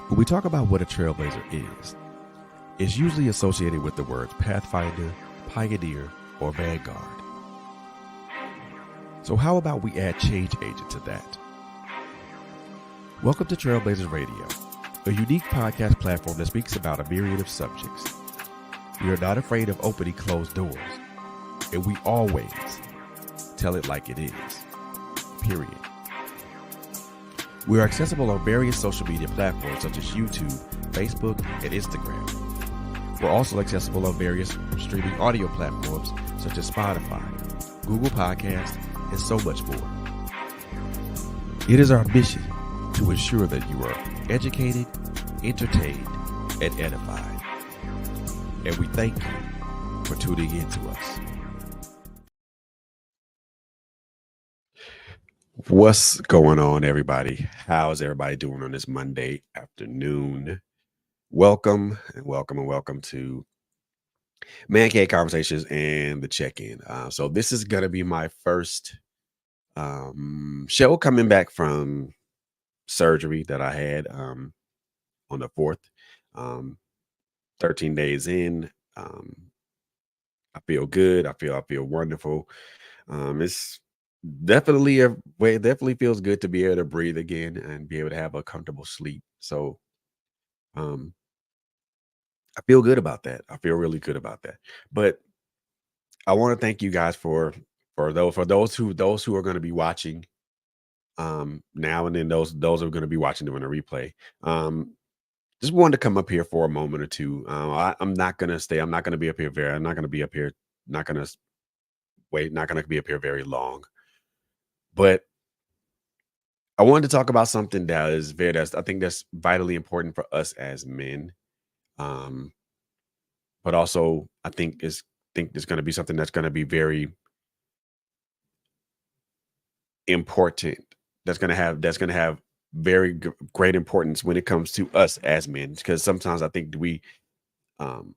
When we talk about what a trailblazer is, it's usually associated with the words pathfinder, pioneer, or vanguard. So how about we add change agent to that? Welcome to Trailblazers Radio, a unique podcast platform that speaks about a myriad of subjects. We are not afraid of opening closed doors, and we always tell it like it is, period. We are accessible on various social media platforms such as YouTube, Facebook, and Instagram. We're also accessible on various streaming audio platforms such as Spotify, Google Podcasts, and so much more. It is our mission to ensure that you are educated, entertained, and edified. And we thank you for tuning in to us. What's going on, everybody? How's everybody doing on this Monday afternoon? Welcome to Man Cave Conversations and the check-in. So this is gonna be my first show coming back from surgery that I had on the 4th. 13 days in. I feel good. I feel wonderful. It's definitely a way. It definitely feels good to be able to breathe again and be able to have a comfortable sleep. So um, I feel good about that. I feel really good about that. But I want to thank you guys for those who are going to be watching now, and then those who are going to be watching during the replay. Just wanted to come up here for a moment or two. I'm not gonna stay. I'm not gonna be up here very. I'm not gonna be up here. Not gonna wait. Not gonna be up here very long. But I wanted to talk about something that is very. That's I think that's vitally important for us as men. Um, but also I think there's going to be something that's going to be very important. That's going to have very great importance when it comes to us as men. Because sometimes I think um,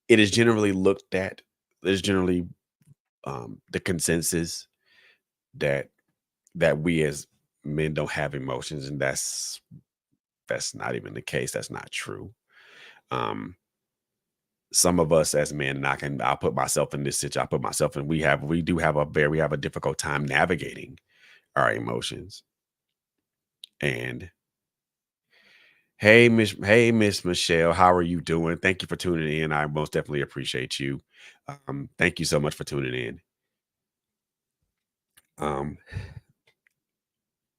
it is generally looked at. There's generally the consensus that we as men don't have emotions, and that's not even the case. That's not true. Um, some of us as men, and I'll put myself in this situation. I put myself in. We have a difficult time navigating our emotions. And hey Miss Michelle, how are you doing? Thank you for tuning in. I most definitely appreciate you. Thank you so much for tuning in. Um,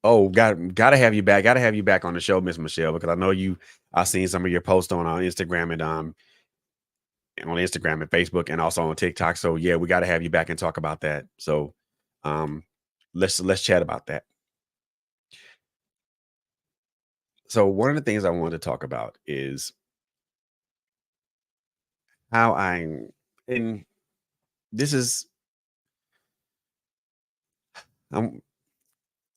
Oh, gotta have you back. Gotta have you back on the show, Miss Michelle, because I know you. I've seen some of your posts on Instagram and Facebook and also on TikTok. So yeah, we gotta have you back and talk about that. So um let's chat about that. So one of the things I wanted to talk about is how and this is I'm,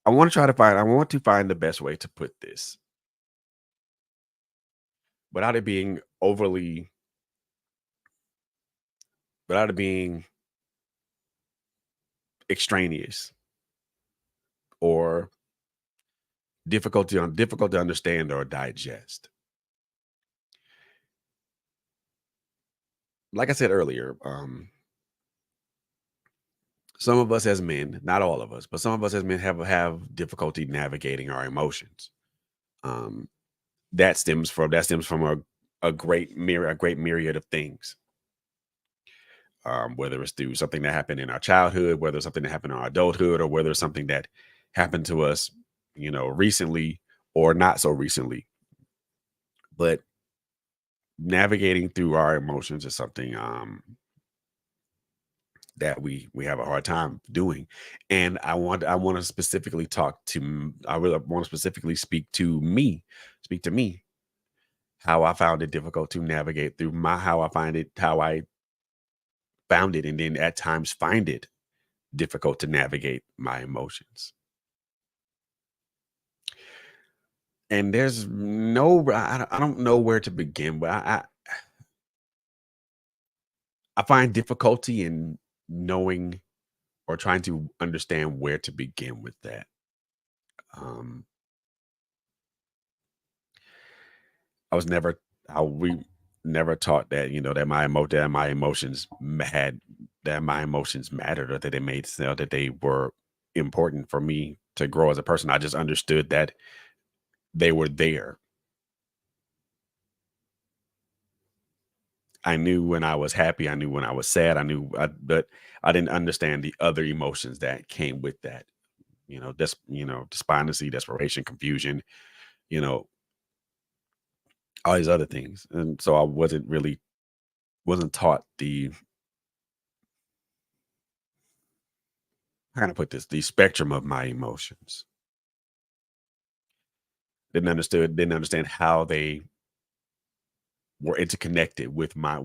I want to find the best way to put this without it being overly without it being extraneous or difficult to understand or digest. Like I said earlier, some of us as men, not all of us, but some of us as men have difficulty navigating our emotions. Um, that stems from a great myriad of things. Whether it's through something that happened in our childhood, whether it's something that happened in our adulthood, or whether it's something that happened to us, recently or not so recently. But navigating through our emotions is something that we have a hard time doing. And I want to specifically I really want to specifically speak to me, how I found it difficult to navigate through my how I found it, and then at times find it difficult to navigate my emotions. And there's no I don't know where to begin, but I find difficulty in knowing or trying to understand where to begin with that. Um I was never how we never taught that, that my emotions had that my emotions mattered, or that they made sense, that they were important for me to grow as a person. I just understood that they were there. I knew when I was happy, I knew when I was sad, but I didn't understand the other emotions that came with that. Despondency, desperation, confusion, you know, all these other things. And so I wasn't taught the how can I put this, the spectrum of my emotions. Didn't understand how they were interconnected with my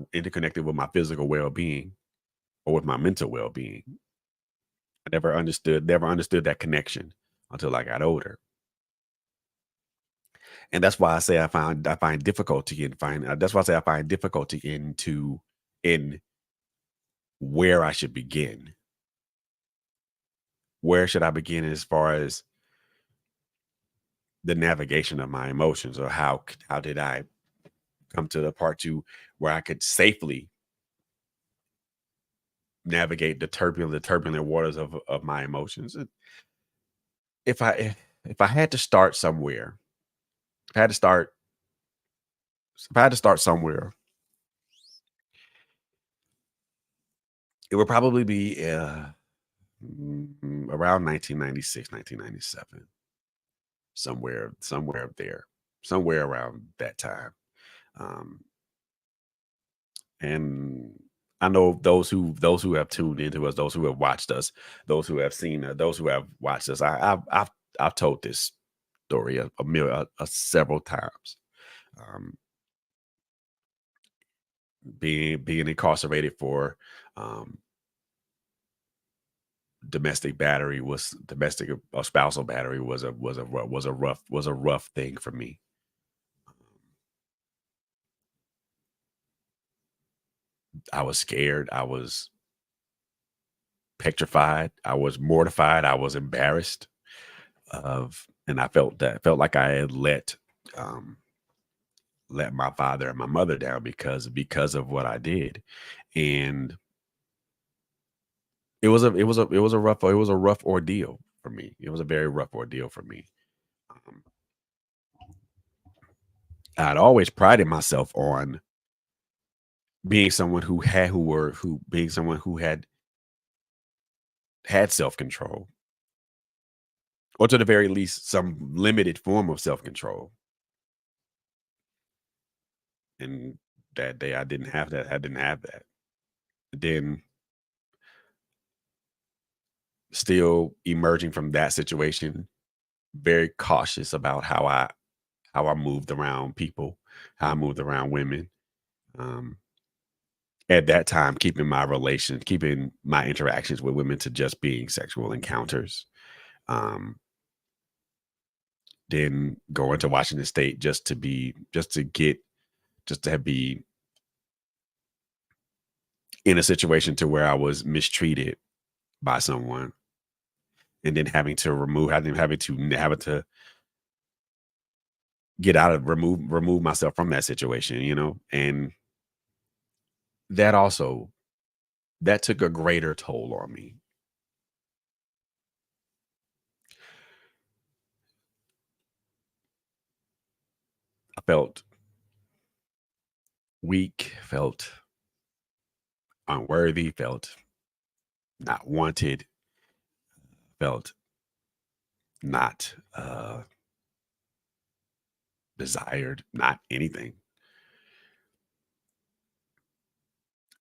physical well-being or with my mental well-being. I never understood that connection until I got older. And that's why I say I find difficulty in find that's why I say I find difficulty in where I should begin. Where should I begin as far as the navigation of my emotions, or how did I come to the part to where I could safely navigate the turbulent waters of my emotions. If I if I had to start somewhere, if I had to start if I had to start somewhere, it would probably be around 1996, 1997, somewhere up there, somewhere around that time. Um, and I know those who have tuned into us, those who have watched us, those who have watched us. I've told this story several times. Um, being incarcerated for um, domestic or spousal battery was a rough thing for me. I was scared. I was petrified. I was mortified. I was embarrassed and I felt like I had let my father and my mother down because of what I did. And it was a rough ordeal for me. It was a very rough ordeal for me. Um, I'd always prided myself on being someone who had self-control, or to the very least some limited form of self-control. And that day I didn't have that. I didn't have that. Then, still emerging from that situation, very cautious about how I moved around people, how I moved around women. Um, at that time, keeping my interactions with women to just being sexual encounters. Um, then going to Washington State just to be in a situation to where I was mistreated by someone, and then having to get out of remove myself from that situation, and that also that took a greater toll on me. I felt weak, felt unworthy, felt not wanted, felt not desired, not anything,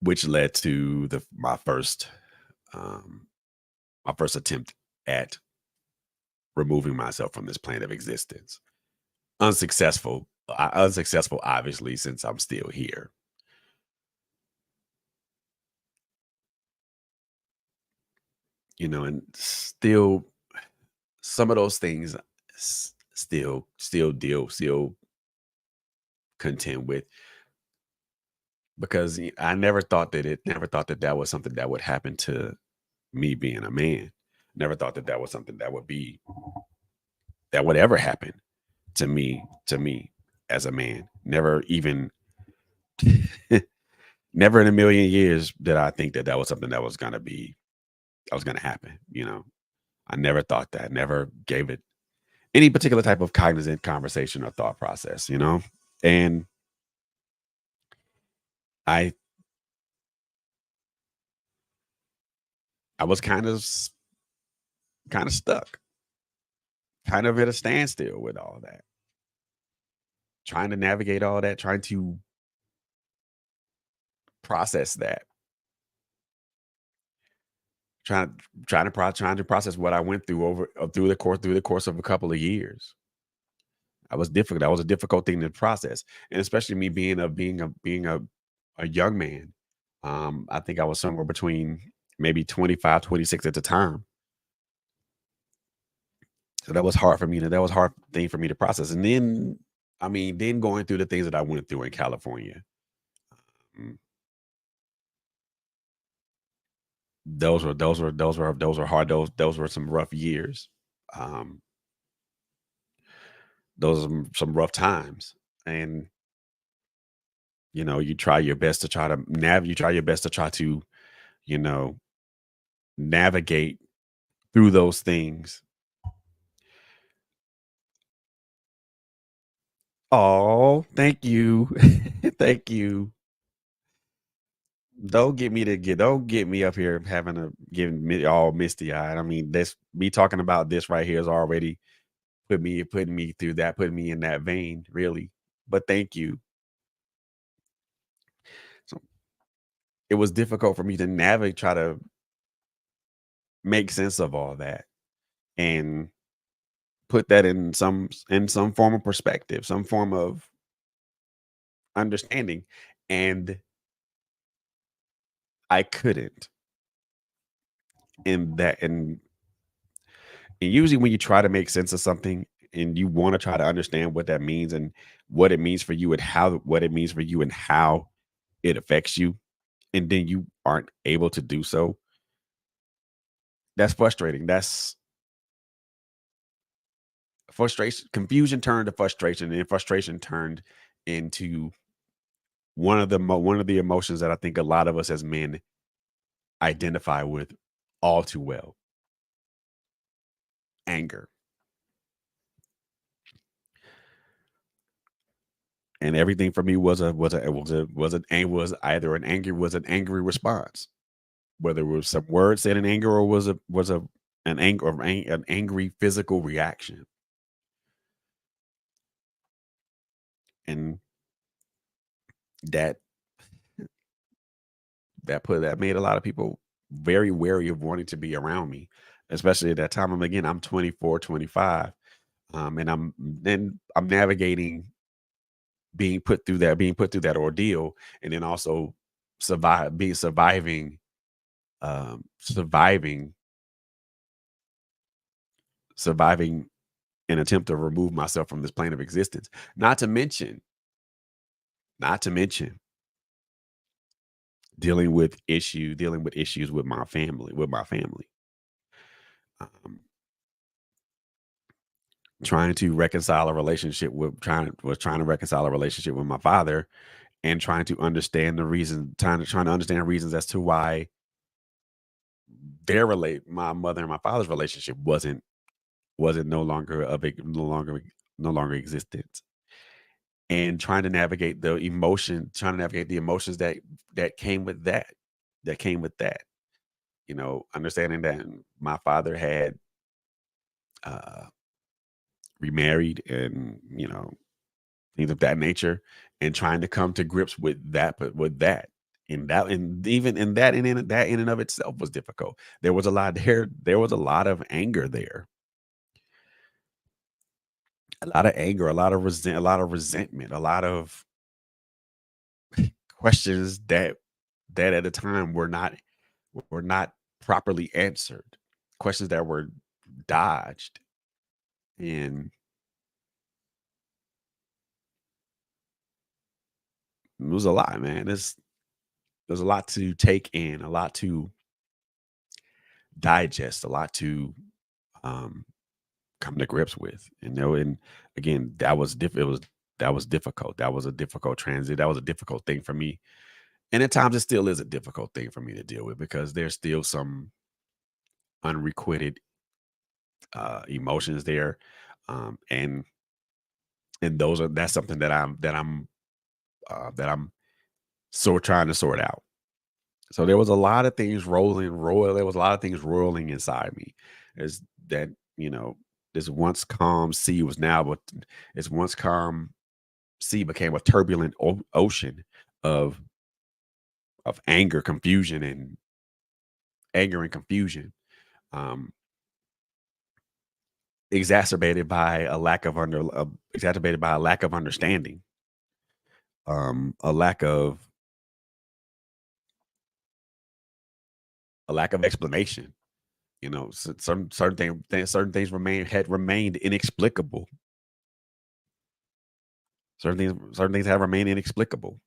which led to the um, my first attempt at removing myself from this plane of existence. Unsuccessful, obviously, since I'm still here. And still some of those things still contend with, because I never thought that that was something that would happen to me being a man. Never thought that that was something that would ever happen to me as a man. Never even, never in a million years did I think that that was something that was gonna be that was gonna happen. I never thought that. Never gave it any particular type of cognizant conversation or thought process. And I I was kind of stuck, kind of at a standstill with all of that, trying to navigate all that, trying to process that, trying trying to process what I went through over through the course of a couple of years. I was difficult. That was a difficult thing to process, and especially me being a young man. I think I was somewhere between maybe 25, 26 at the time. So that was hard for me to that was hard thing for me to process. And then, I mean, then going through the things that I went through in California. mm, those were hard. Those were some rough years. Um, those are some rough times. And you try your best to try to you try your best to try to, you know, navigate through those things. Oh, thank you. Thank you. Don't get me up here having a getting me all misty eyed. I mean, this me talking about this right here is already putting me through that, putting me in that vein, really. But thank you. So it was difficult for me to navigate, try to make sense of all that and put that in some form of perspective, some form of understanding. And I couldn't. And usually when you try to make sense of something and you want to try to understand what that means and what it means for you and how what it means for you and how it affects you, and then you aren't able to do so, that's frustrating. That's frustration. Confusion turned to frustration, and frustration turned into one of the emotions that I think a lot of us as men identify with all too well: anger. And everything for me was either an angry response, whether it was some words said in anger or was a an angry physical reaction. And that that made a lot of people very wary of wanting to be around me, especially at that time. I'm 24, 25, and I'm navigating being put through that ordeal, and then also surviving, surviving, surviving an attempt to remove myself from this plane of existence. Not to mention, not to mention dealing with issues with my family. Um, trying to reconcile a relationship with my father, and trying to understand reasons as to why my mother and my father's relationship wasn't no longer a big no longer existent, and trying to navigate the emotions that came with that. Understanding that my father had uh remarried, and things of that nature, and trying to come to grips with that, but with that. And even in that that in and of itself was difficult. There was a lot of anger there, a lot of anger, a lot of resentment, a lot of questions that at the time were not properly answered, questions that were dodged. And it was a lot, man. There's a lot to take in, a lot to digest, a lot to um come to grips with. And again, that was different. that was difficult. That was a difficult transit. That was a difficult thing for me. And at times it still is a difficult thing for me to deal with because there's still some unrequited emotions there. And those are that's something that I'm so trying to sort out. So there was a lot of things there was a lot of things rolling inside me. Is that, this once calm sea was now but this once calm sea became a turbulent ocean of anger, confusion, and confusion, um, exacerbated by a lack of understanding, a lack of explanation. Certain things remained inexplicable. Certain things have remained inexplicable.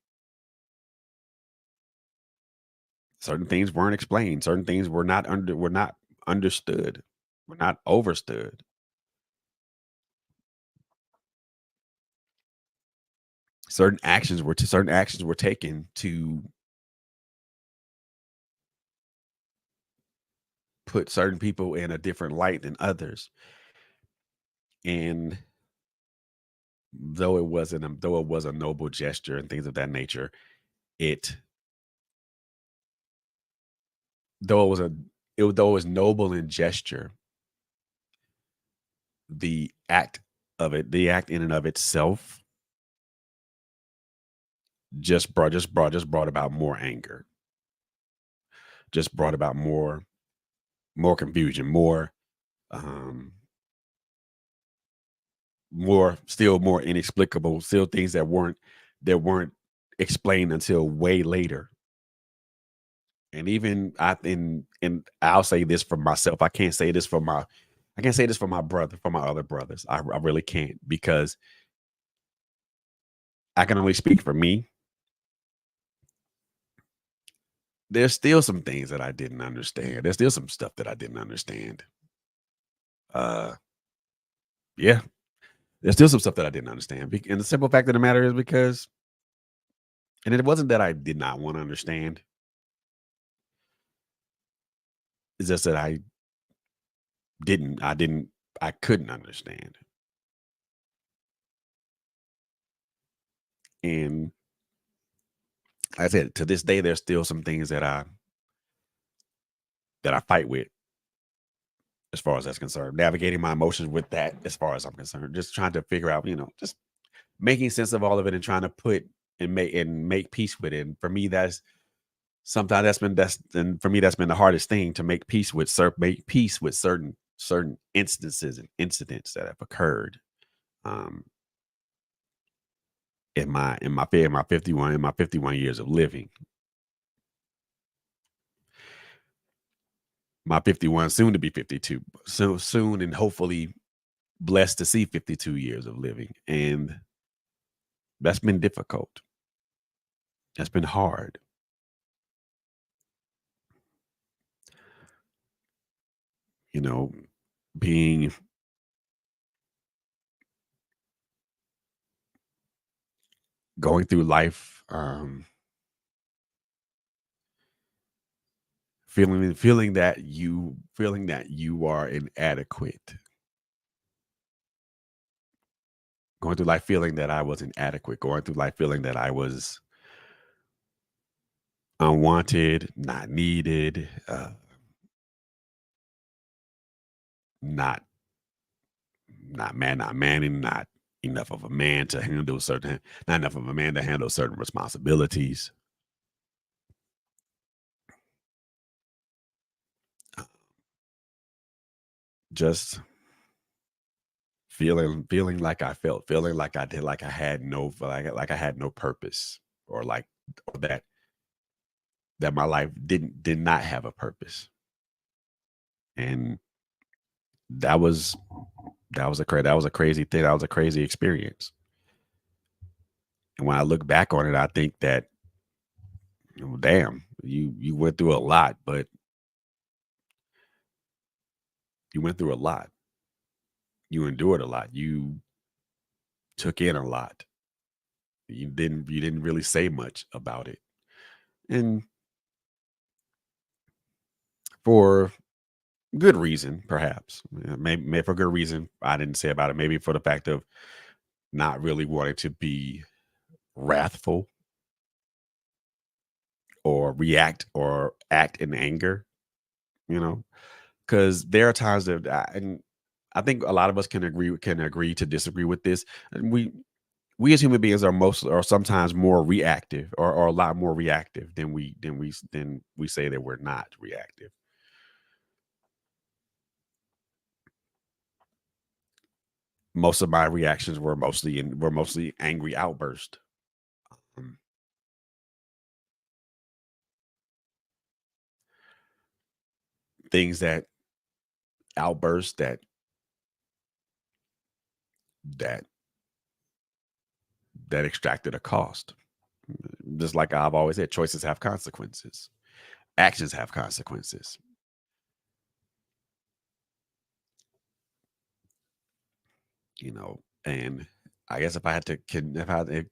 Certain things weren't explained. Certain things were not understood, were not overstood. Certain actions were taken to put certain people in a different light than others. And though it was a noble gesture and things of that nature, it though it was a though it was noble in gesture, the act in and of itself just brought about more anger, just brought about more confusion, um more inexplicable, still things that weren't explained until way later. And even and I'll say this for myself. I can't say this for my other brothers. I really can't, because I can only speak for me. There's still some things that I didn't understand. There's still some stuff that I didn't understand. Uh yeah, there's still some stuff that I didn't understand. And the simple fact of the matter is because and it wasn't that I did not want to understand. It's just that I couldn't understand. And like I said, to this day, there's still some things that I fight with as far as that's concerned. Navigating my emotions with that, as far as I'm concerned, just trying to figure out, just making sense of all of it and trying to put and make peace with it. And for me, sometimes that's and for me that's been the hardest thing to make peace with certain instances and incidents that have occurred, um, in my 51 years of living. My 51, soon to be 52, so soon, and hopefully blessed to see 52 years of living. And that's been difficult. That's been hard. You know, being going through life, feeling that you are inadequate. Going through life feeling that I was inadequate. Going through life feeling that I was unwanted, not needed, not not manly, not enough of a man to handle certain not enough of a man to handle certain responsibilities. Uh, Just feeling like I felt, feeling like I did, like I had no purpose, or or that my life did not have a purpose. And that was that was a crazy thing. That was a crazy experience. And when I look back on it, I think that, damn, you went through a lot, but you went through a lot. You endured a lot. You took in a lot. You didn't really say much about it. And for good reason, perhaps. Maybe for good reason I didn't say about it. Maybe for the fact of not really wanting to be wrathful or react or act in anger, you know? Because there are times that and I think a lot of us can agree to disagree with this. And we as human beings are sometimes more reactive or a lot more reactive than we say that we're not reactive. Most of my reactions were mostly angry outburst. Um, things that outburst that that extracted a cost. Just like I've always said, choices have consequences. Actions have consequences, and I guess if I had to if I had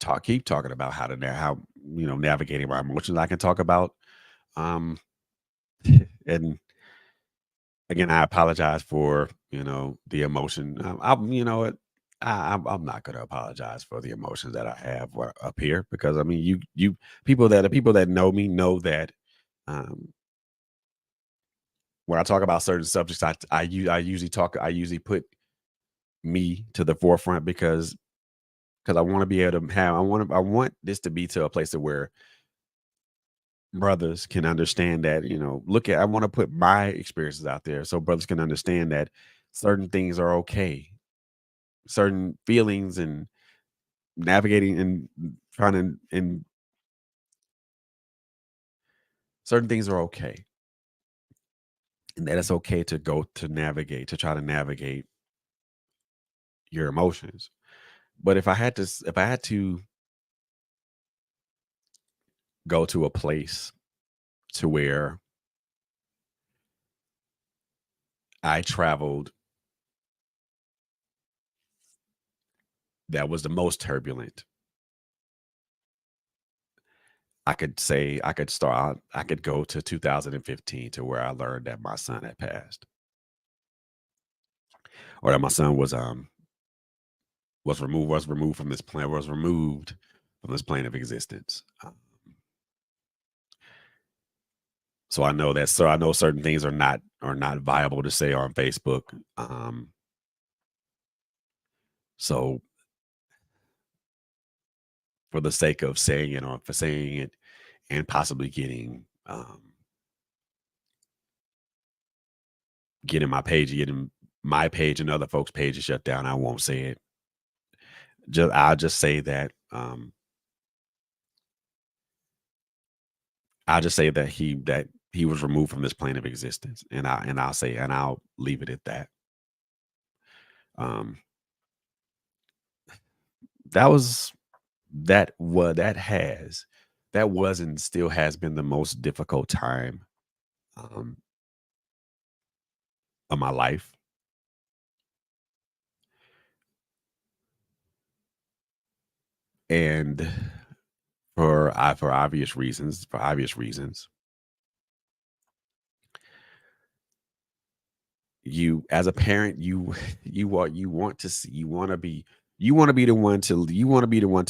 to keep talking about how navigating my emotions, I can talk about um and again, I apologize for the emotion. I'm you know what I'm not going to apologize for the emotions that I have up here, because I mean you people that know me know that um when I talk about certain subjects, I usually put me to the forefront, because I want to be able to have I want this to be to a place of where brothers can understand that, look at I want to put my experiences out there so brothers can understand that certain things are okay. Certain feelings and navigating and trying to and certain things are okay. And that it's okay to go to navigate, to try to navigate your emotions. But if I had to go to a place to where I traveled that was the most turbulent, I could go to 2015, to where I learned that my son had passed, or that my son was removed from this plane of existence. So I know certain things are not viable to say on Facebook. So for the sake of saying it, or for saying it and possibly getting my page and other folks' pages shut down, I won't say it. I'll just say that he was removed from this plane of existence, and I'll leave it at that. Um, that was that what that was and still has been the most difficult time um, of my life, and for obvious reasons, you as a parent, you want to be the one to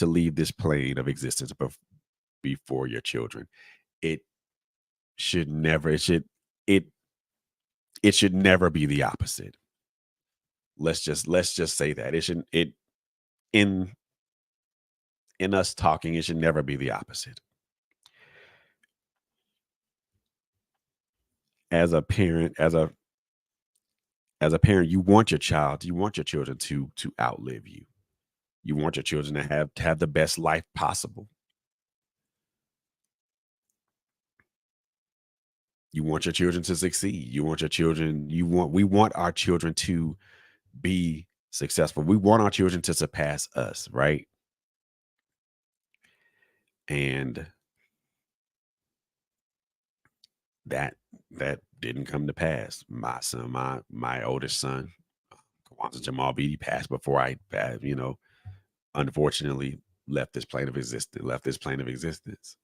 leave this plane of existence before your children. It should never it it should never be the opposite. Let's just say that it should it in in us talking, it should never be the opposite. As a parent, as a parent, you want your children to outlive you. You want your children to have the best life possible. You want your children to succeed. We want our children to be successful. We want our children to surpass us, right? And that that didn't come to pass. My oldest son, Kwanzaa Jamal Beatty, passed before unfortunately. left this plane of existence.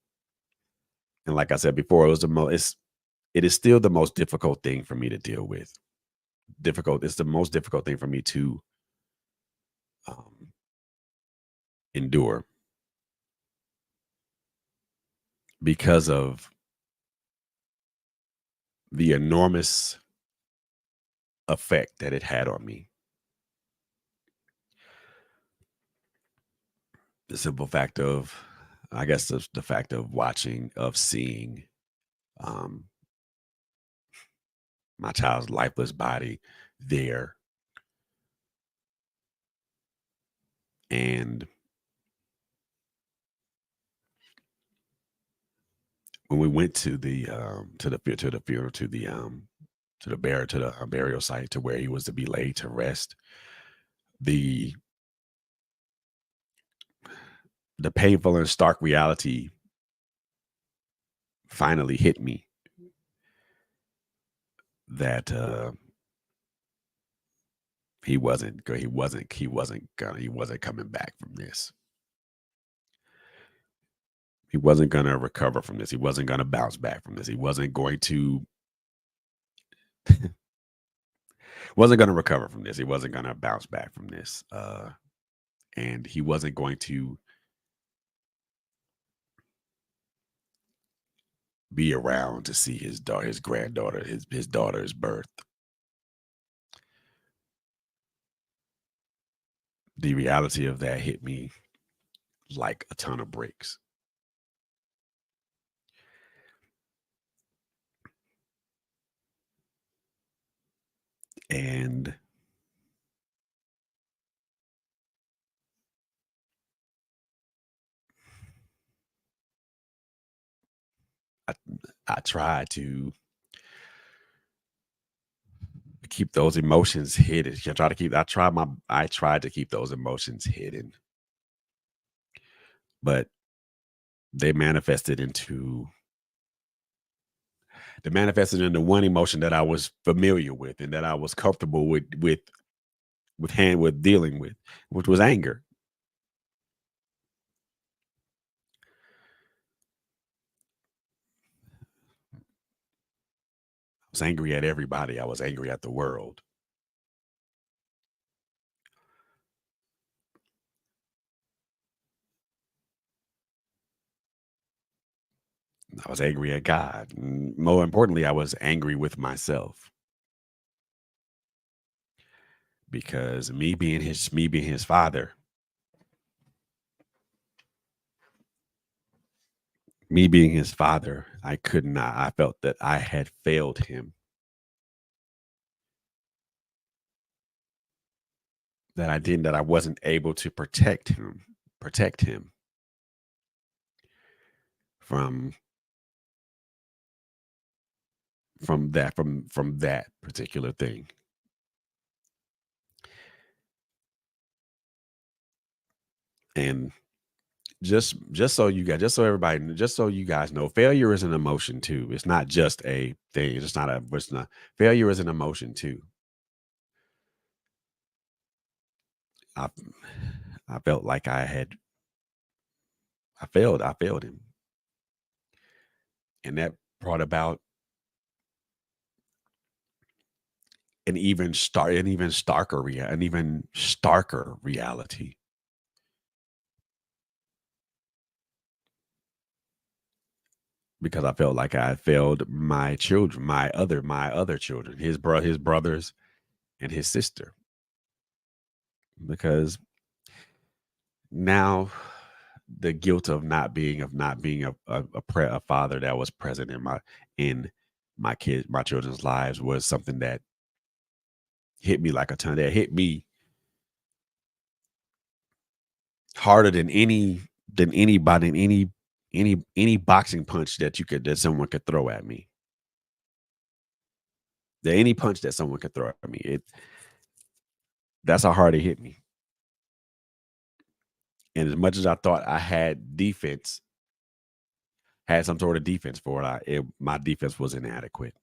And like I said before, it was the most it is still the most difficult thing for me to deal with. It's the most difficult thing for me to um, endure because of the enormous effect that it had on me. The simple fact of, I guess, the fact of seeing um, my child's lifeless body there, and when we went to the funeral to the burial site to where he was to be laid to rest, the the painful and stark reality finally hit me that he wasn't coming back from this. He wasn't gonna recover from this. He wasn't gonna bounce back from this. He wasn't gonna recover from this. He wasn't gonna bounce back from this. And he wasn't going to be around to see his granddaughter, his daughter's birth. The reality of that hit me like a ton of bricks. And I, I tried to keep those emotions hidden. I tried to keep those emotions hidden, but they manifested into one emotion that I was familiar with and that I was comfortable with dealing with, which was anger. I was angry at everybody. I was angry at the world. I was angry at God. And more importantly, I was angry with myself because me being his father, I could not. I felt that I had failed him, that I wasn't able to protect him from from that particular thing. And just so you guys know, failure is an emotion too. It's not just a thing. It's not failure is an emotion too. I I felt like I failed him. And that brought about an even starker reality because I felt like I had failed my children, my other children, his brothers and his sister. Because now the guilt of not being a father that was present in my children's lives was something that hit me like a ton. That hit me harder than anybody, any boxing punch that someone could throw at me. That any punch that someone could throw at me, that's how hard it hit me. And as much as I thought I had some sort of defense for it, my defense was inadequate.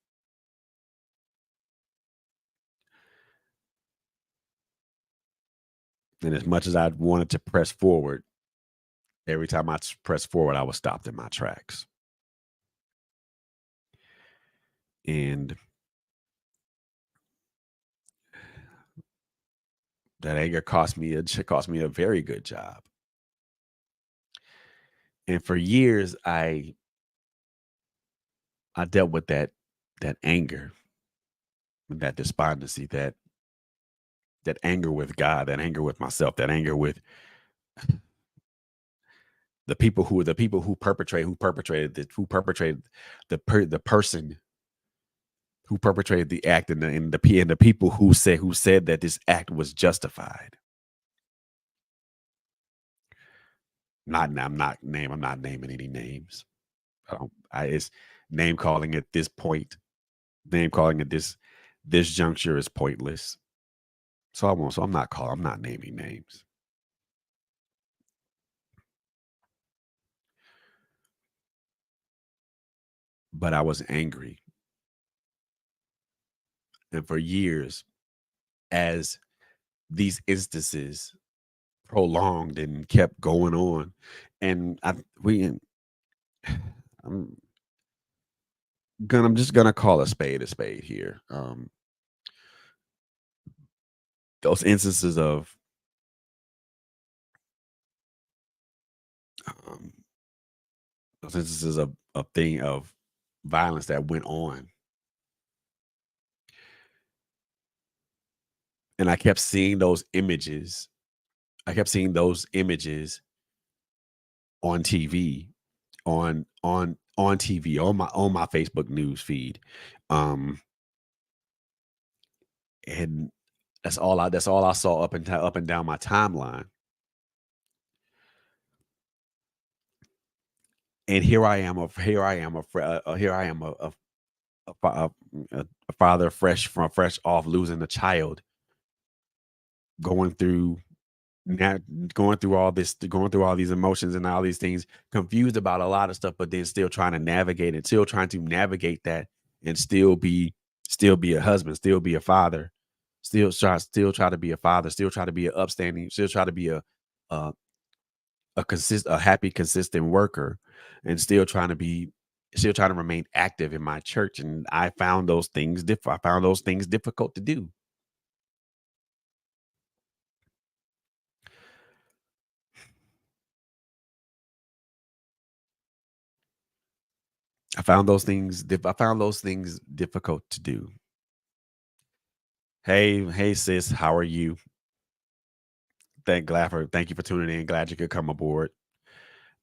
And as much as I wanted to press forward, Every time I pressed forward, I was stopped in my tracks. And that anger cost me a very good job. And for years, I dealt with that anger, that despondency, that anger with God, that anger with myself, that anger with the people who perpetrated the person who perpetrated the act, and the people who said that this act was justified. I'm not naming any names. I don't I it's name calling at this point, name calling at this juncture is pointless. I'm not naming names. But I was angry. And for years, as these instances prolonged and kept going on, and I'm I'm just gonna call a spade here. Those instances um, those instances of violence that went on, and I kept seeing those images. I kept seeing those images on TV, on TV, on my Facebook news feed, um, and that's all I saw up and down my timeline. And here I am, here I am, a father fresh off losing a child, going through now going through all these emotions and all these things, confused about a lot of stuff, but then still trying to navigate it, still trying to navigate that, and still be a husband, still be a father, still try to be a father, still try to be an upstanding, still try to be a a happy, consistent worker, and still trying to remain active in my church. And I found those things difficult to do. I found those things difficult to do. Hey sis, how are you? Thank you for tuning in. Glad you could come aboard.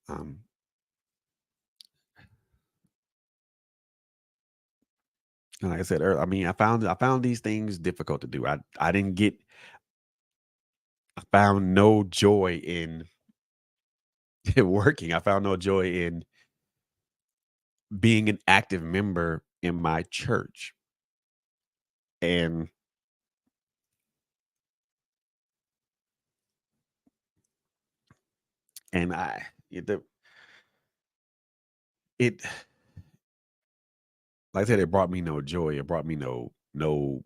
Um, and like I said earlier, I mean, I found these things difficult to do. I didn't get I found no joy in working. I found no joy in being an active member in my church. And and I it, the, it like I said, it brought me no joy. It brought me no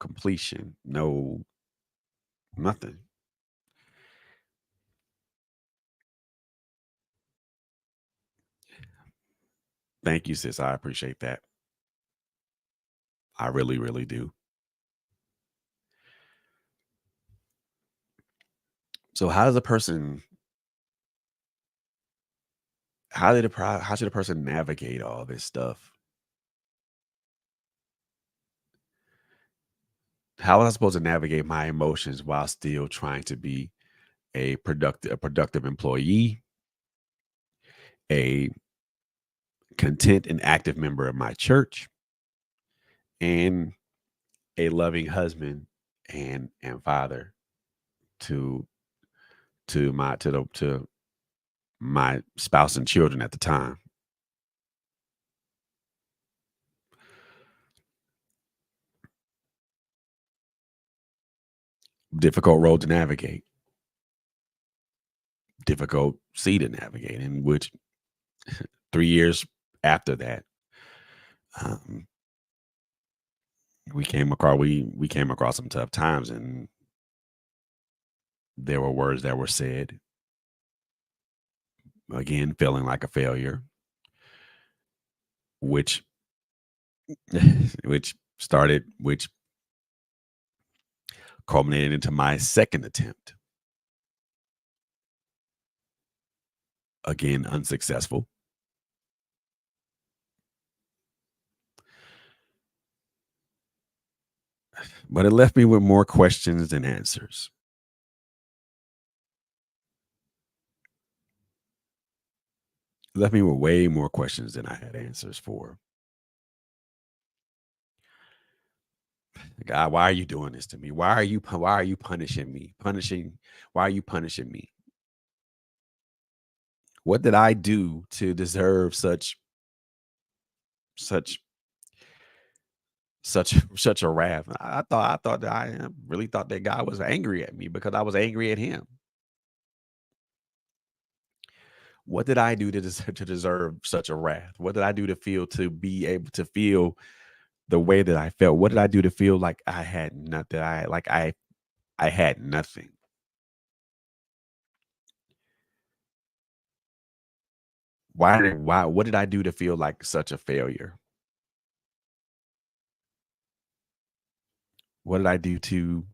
completion, no nothing. Thank you, sis. I appreciate that. I really, really do. So how should a person navigate all this stuff? How was I supposed to navigate my emotions while still trying to be a productive employee, a content and active member of my church, and a loving husband and father to to my spouse and children at the time? Difficult road to navigate, difficult sea to navigate, in which 3 years after that, um, we came across some tough times, and there were words that were said, again feeling like a failure, which which culminated into my second attempt, again unsuccessful. But it left me with more questions than answers. It left me with way more questions than I had answers for. God, why are you doing this to me? Why are you punishing me? Why are you punishing me? What did I do to deserve such such a wrath? I thought that really thought that God was angry at me because I was angry at him. What did I do to deserve such a wrath? What did I do to be able to feel the way that I felt? What did I do to feel like I had nothing? I had nothing. Why what did I do to feel like such a failure? What did I do to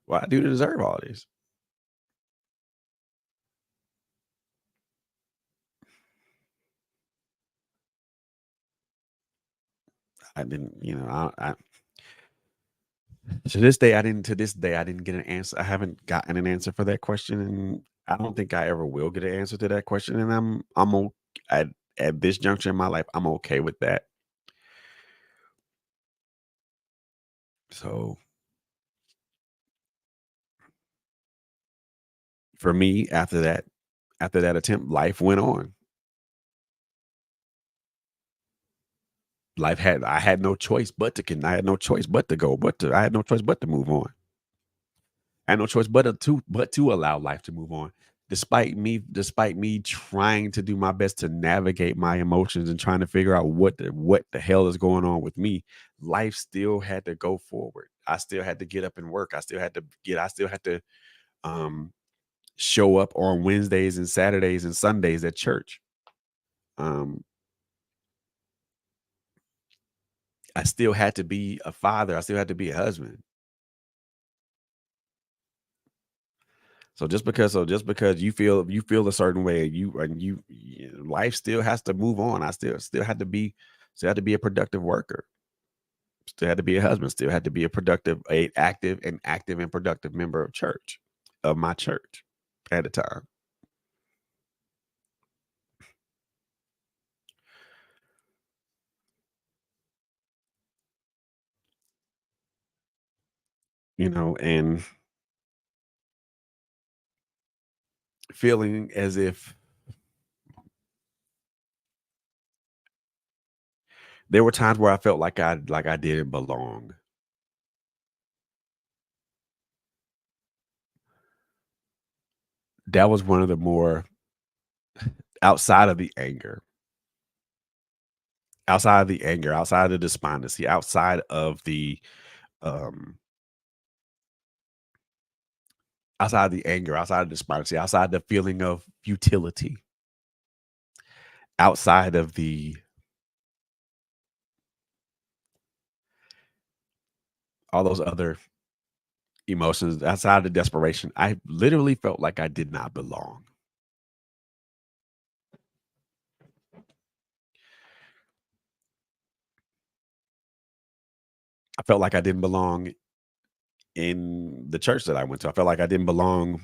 what I do to deserve all this? I didn't, to this day I didn't get an answer. I haven't gotten an answer for that question, and I don't think I ever will get an answer to that question. And at this juncture in my life, I'm okay with that. So for me, after that attempt, life went on. I had no choice but I had no choice but to go, I had no choice but to move on. I had no choice but to allow life to move on. Despite me trying to do my best to navigate my emotions and trying to figure out what the hell is going on with me, life still had to go forward. I still had to get up and work. I still had to um show up on Wednesdays and Saturdays and Sundays at church. Um I still had to be a father. I still had to be a husband. Just because you feel a certain way, life still has to move on. I still had to be a productive worker. Still had to be a husband. Still had to be a active and productive member of my church at the time. And feeling as if there were times where I felt like I didn't belong. That was one of the more outside of the anger, outside of the despondency, um outside of the anger, outside of despondency, outside the feeling of futility, outside of the all those other emotions, outside of the desperation, I literally felt like I did not belong. I felt like I didn't belong in the church that I went to. I felt like I didn't belong,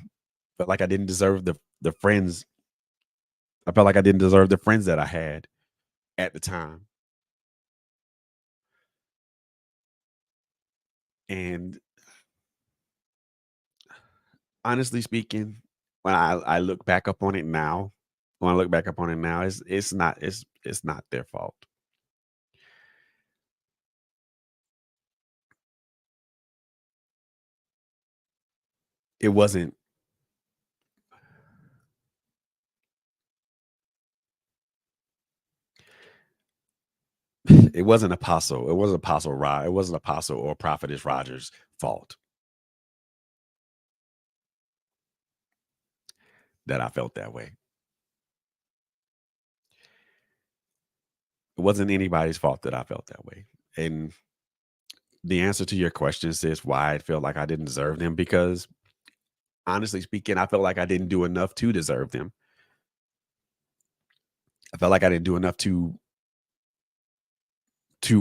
felt like I didn't deserve the friends. I felt like I didn't deserve the friends that I had at the time. And honestly speaking, I look back up on it now, when I look back up on it now, it's not their fault. It wasn't it wasn't Apostle or Prophetess Rogers' fault. that I felt that way. It wasn't anybody's fault that I felt that way. And the answer to your question is why I felt like I didn't deserve them because honestly speaking, I felt like I didn't do enough to deserve them. I felt like I didn't do enough to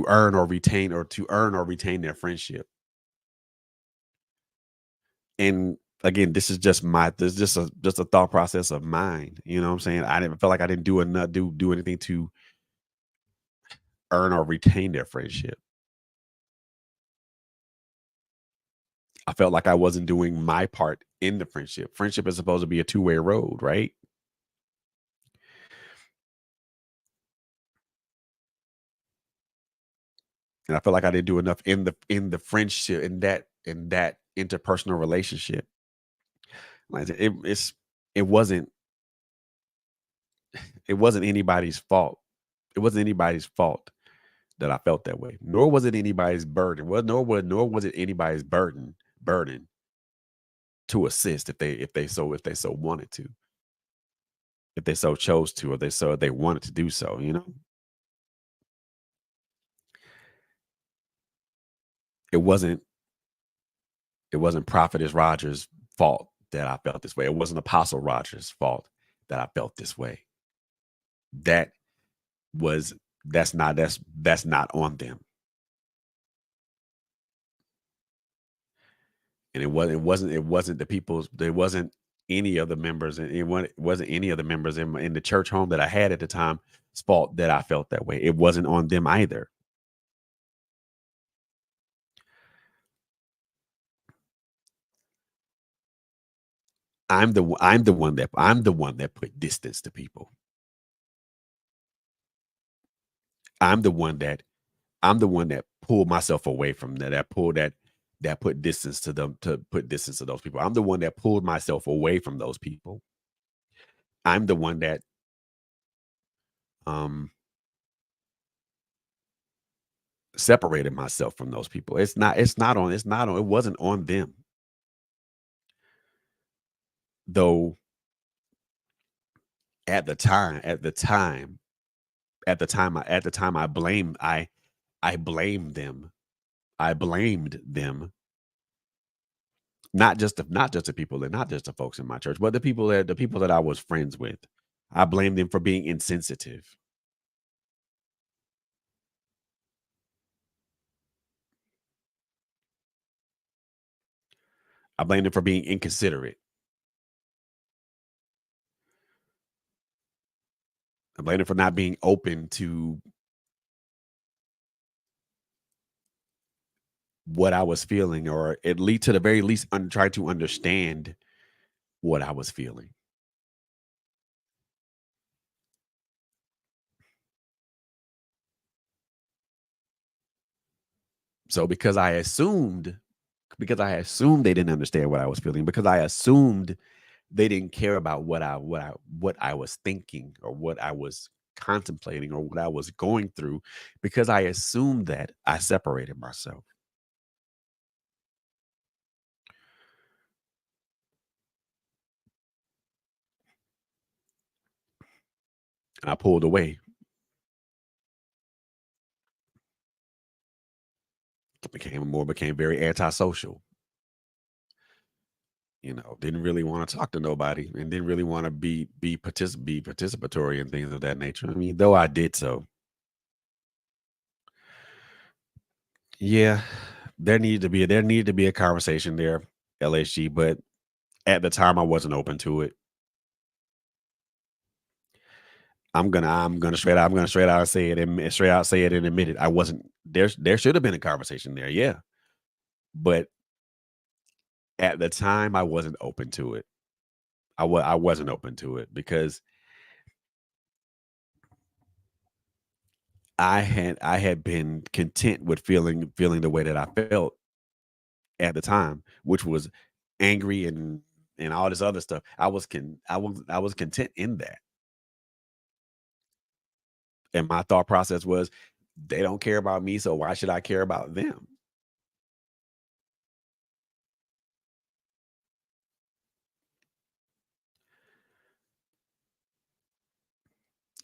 earn or retain their friendship. And again, this is just a thought process of mine. You know what I'm saying? I didn't feel like I didn't do enough do anything to earn or retain their friendship. I felt like I wasn't doing my part in the friendship. Friendship is supposed to be a two-way road, right? And I feel like I didn't do enough in the friendship in that interpersonal relationship. Like it wasn't it wasn't anybody's fault. It wasn't anybody's fault that I felt that way. Nor was it anybody's burden. Well, nor was it anybody's burden to assist if they so wanted to, if they so chose to, or they wanted to do so. You know, it wasn't it wasn't Prophetess Rogers' fault that I felt this way. It wasn't Apostle Rogers' fault that I felt this way. That was that's not on them. And it wasn't the people's there wasn't any of the members and it wasn't any of the members in the church home that I had at the time fault that I felt that way. It wasn't on them either. I'm the one that put distance to people. I'm the one that I'm the one that pulled myself away from that put distance to them to put distance to those people. I'm the one that pulled myself away from those people. I'm the one that um separated myself from those people. It wasn't on them. Though at the time at the time at the time I blamed them. I blamed them, not just the people and not just the folks in my church, but the people that I was friends with. I blamed them for being insensitive. I blamed them for being inconsiderate. I blamed them for not being open to what I was feeling, or at least to the very least try to understand what I was feeling. So because I assumed they didn't understand what I was feeling, because I assumed they didn't care about what I was thinking or what I was contemplating or what I was going through, because I assumed that I separated myself and I pulled away. Became very antisocial. You know, didn't really want to talk to nobody and didn't really want to be participatory and things of that nature. I mean, though I did so. Yeah, there needed to be a conversation there, LSG, but at the time I wasn't open to it. I'm gonna straight out say it and straight out say it and admit it. I wasn't there should have been a conversation there, yeah. But at the time I wasn't open to it. I wasn't open to it because I had been content with feeling the way that I felt at the time, which was angry and all this other stuff. I was content in that. And my thought process was they don't care about me, so why should I care about them?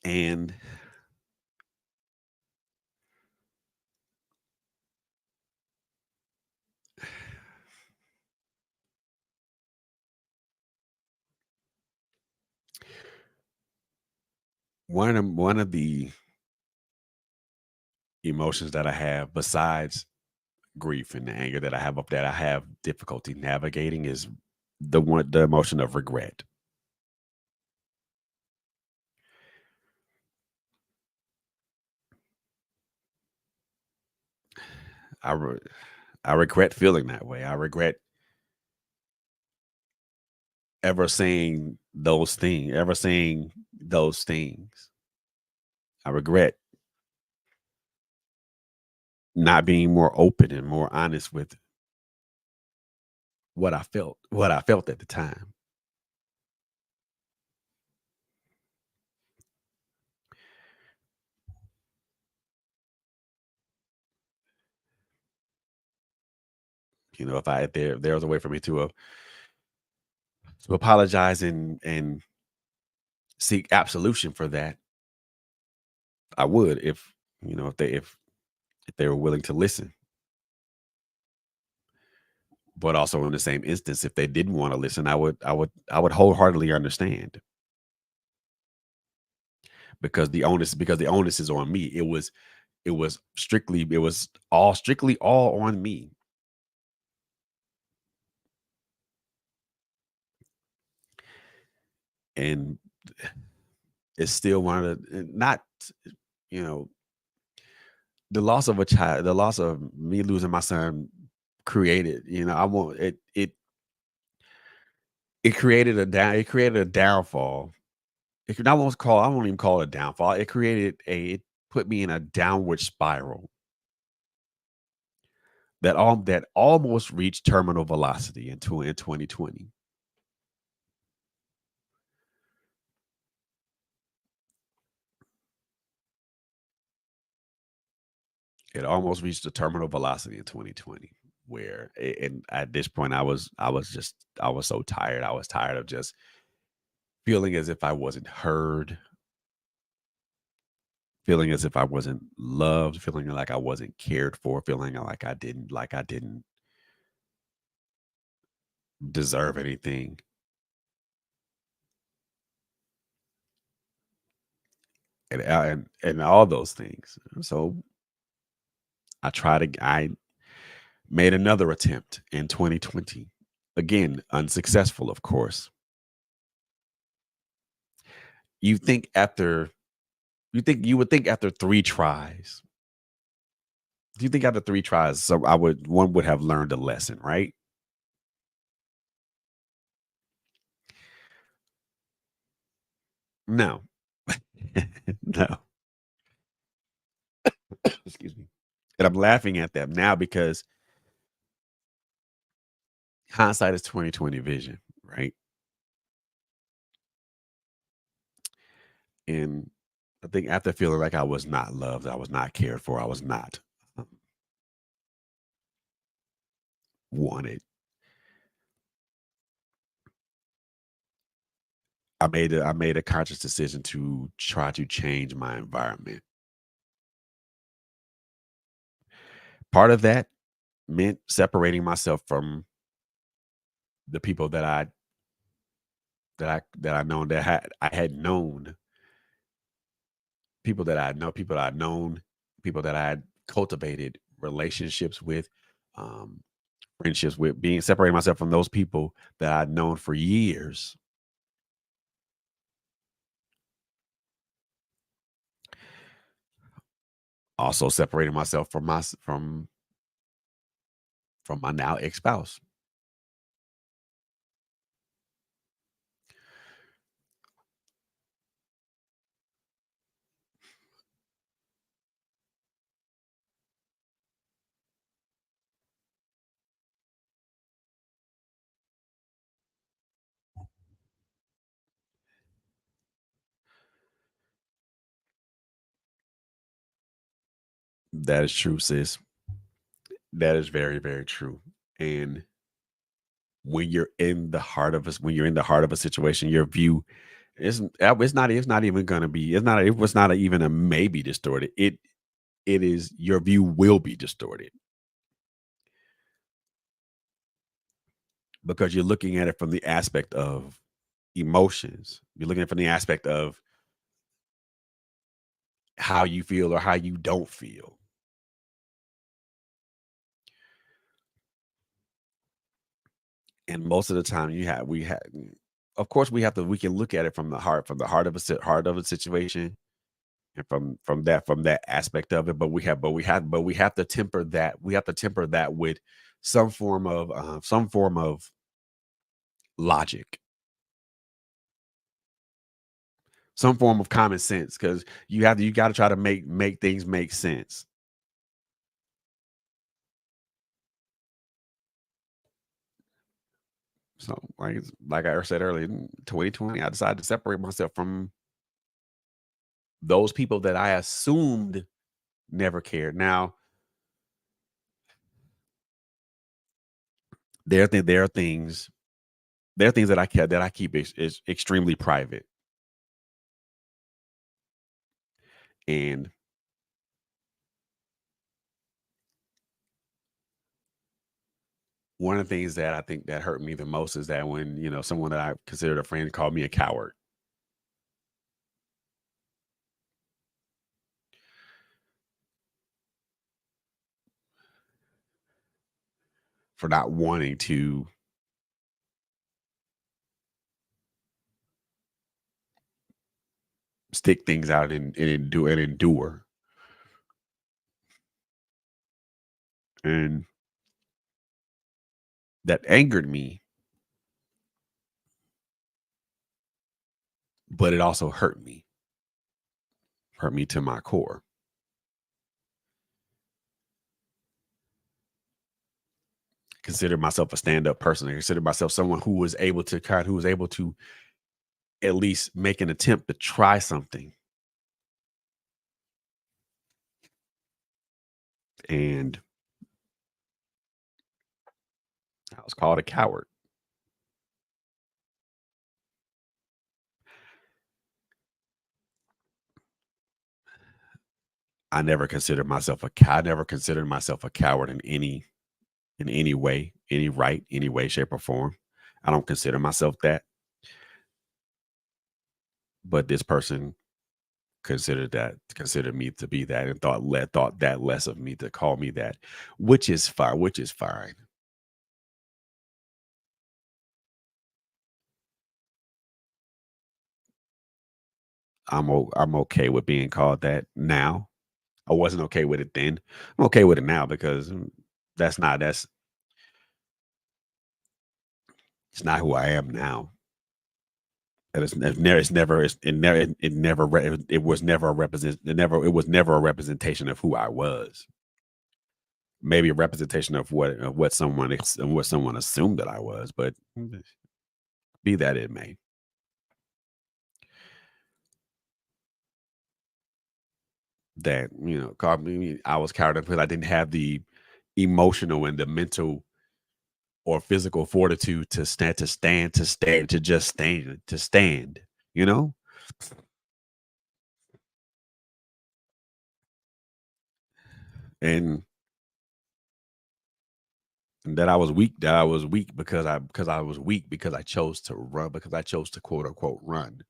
And one of the emotions that I have besides grief and the anger that I have difficulty navigating is the emotion of regret. I re- I regret feeling that way. I regret ever saying those things. I regret not being more open and more honest with what I felt at the time. You know, if there was a way for me to apologize and seek absolution for that, I would if you know if they were willing to listen. But also in the same instance, if they didn't want to listen, I would wholeheartedly understand because the onus is on me. It was all strictly all on me. And it's still one of the not you know the loss of me losing my son created I won't it created a downfall. I won't even call it a downfall. It put me in a downward spiral that almost reached terminal velocity in 2020. It almost reached the terminal velocity in 2020 where and at this point I was so tired. I was tired of just feeling as if I wasn't heard, feeling as if I wasn't loved, feeling like I wasn't cared for, feeling like I didn't deserve anything. And all those things. So I made another attempt in 2020. Again, unsuccessful, of course. You think after you would think after 3 tries. Do you think after 3 tries, so I would one would have learned a lesson, right? No. No. Excuse me. And I'm laughing at that now because hindsight is 2020 vision, right? And I think after feeling like I was not loved, I was not cared for, I was not wanted, I made a conscious decision to try to change my environment. Part of that meant separating myself from the people that I known that I had known, people that I'd known, people that I had cultivated relationships with, um, friendships with, being separating myself from those people that I'd known for years. Also separating myself from my now ex-spouse. That is true, sis. That is very, very true. And when you're in the heart of a situation, your view it's not even gonna be it's not even a maybe distorted. It is your view will be distorted because you're looking at it from the aspect of emotions. You're looking at it from the aspect of how you feel or how you don't feel. And most of the time we have of course we can look at it from the heart of a situation and from that aspect of it, but we have to temper that with some form of logic, some form of common sense, because you got to try to make things make sense. So like I said earlier, in 2020, I decided to separate myself from those people that I assumed never cared. Now there are things that I keep is extremely private, and one of the things that I think that hurt me the most is that when someone that I considered a friend called me a coward for not wanting to stick things out and endure. And that angered me, but it also hurt me to my core. Consider myself a stand-up person. I consider myself someone who was able to at least make an attempt to try something. And I was called a coward. I never considered myself a coward in any way, any way, shape, or form. I don't consider myself that, but this person considered me to be that and thought that less of me to call me that, which is fine. I'm okay with being called that now. I wasn't okay with it then. I'm okay with it now because that's it's not who I am now. And it was never a it was never a representation of who I was. Maybe a representation of what someone assumed that I was, but be that it may. That called me I was cowardly because I didn't have the emotional and the mental or physical fortitude to just stand, you know? And that I was weak because I was weak because I chose to run, because I chose to quote unquote run,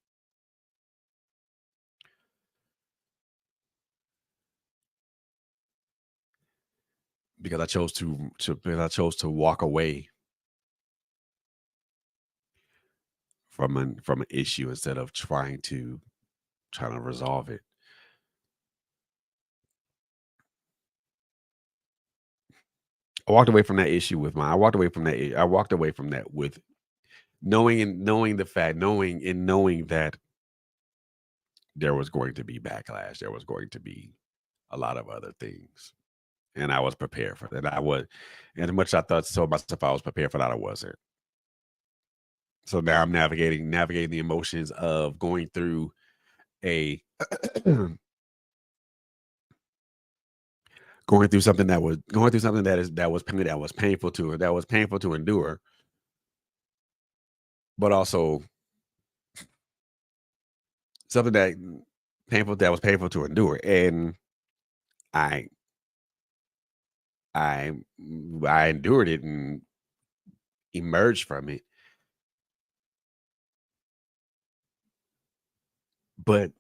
because I chose to walk away from an issue instead of trying to resolve it. I walked away from that with knowing that there was going to be backlash, there was going to be a lot of other things. And I was prepared for that. And as much as I told myself I was prepared for that, I wasn't. So now I'm navigating the emotions of a going through something that was painful to endure, but also something that painful that was painful to endure, and I I I endured it and emerged from it. But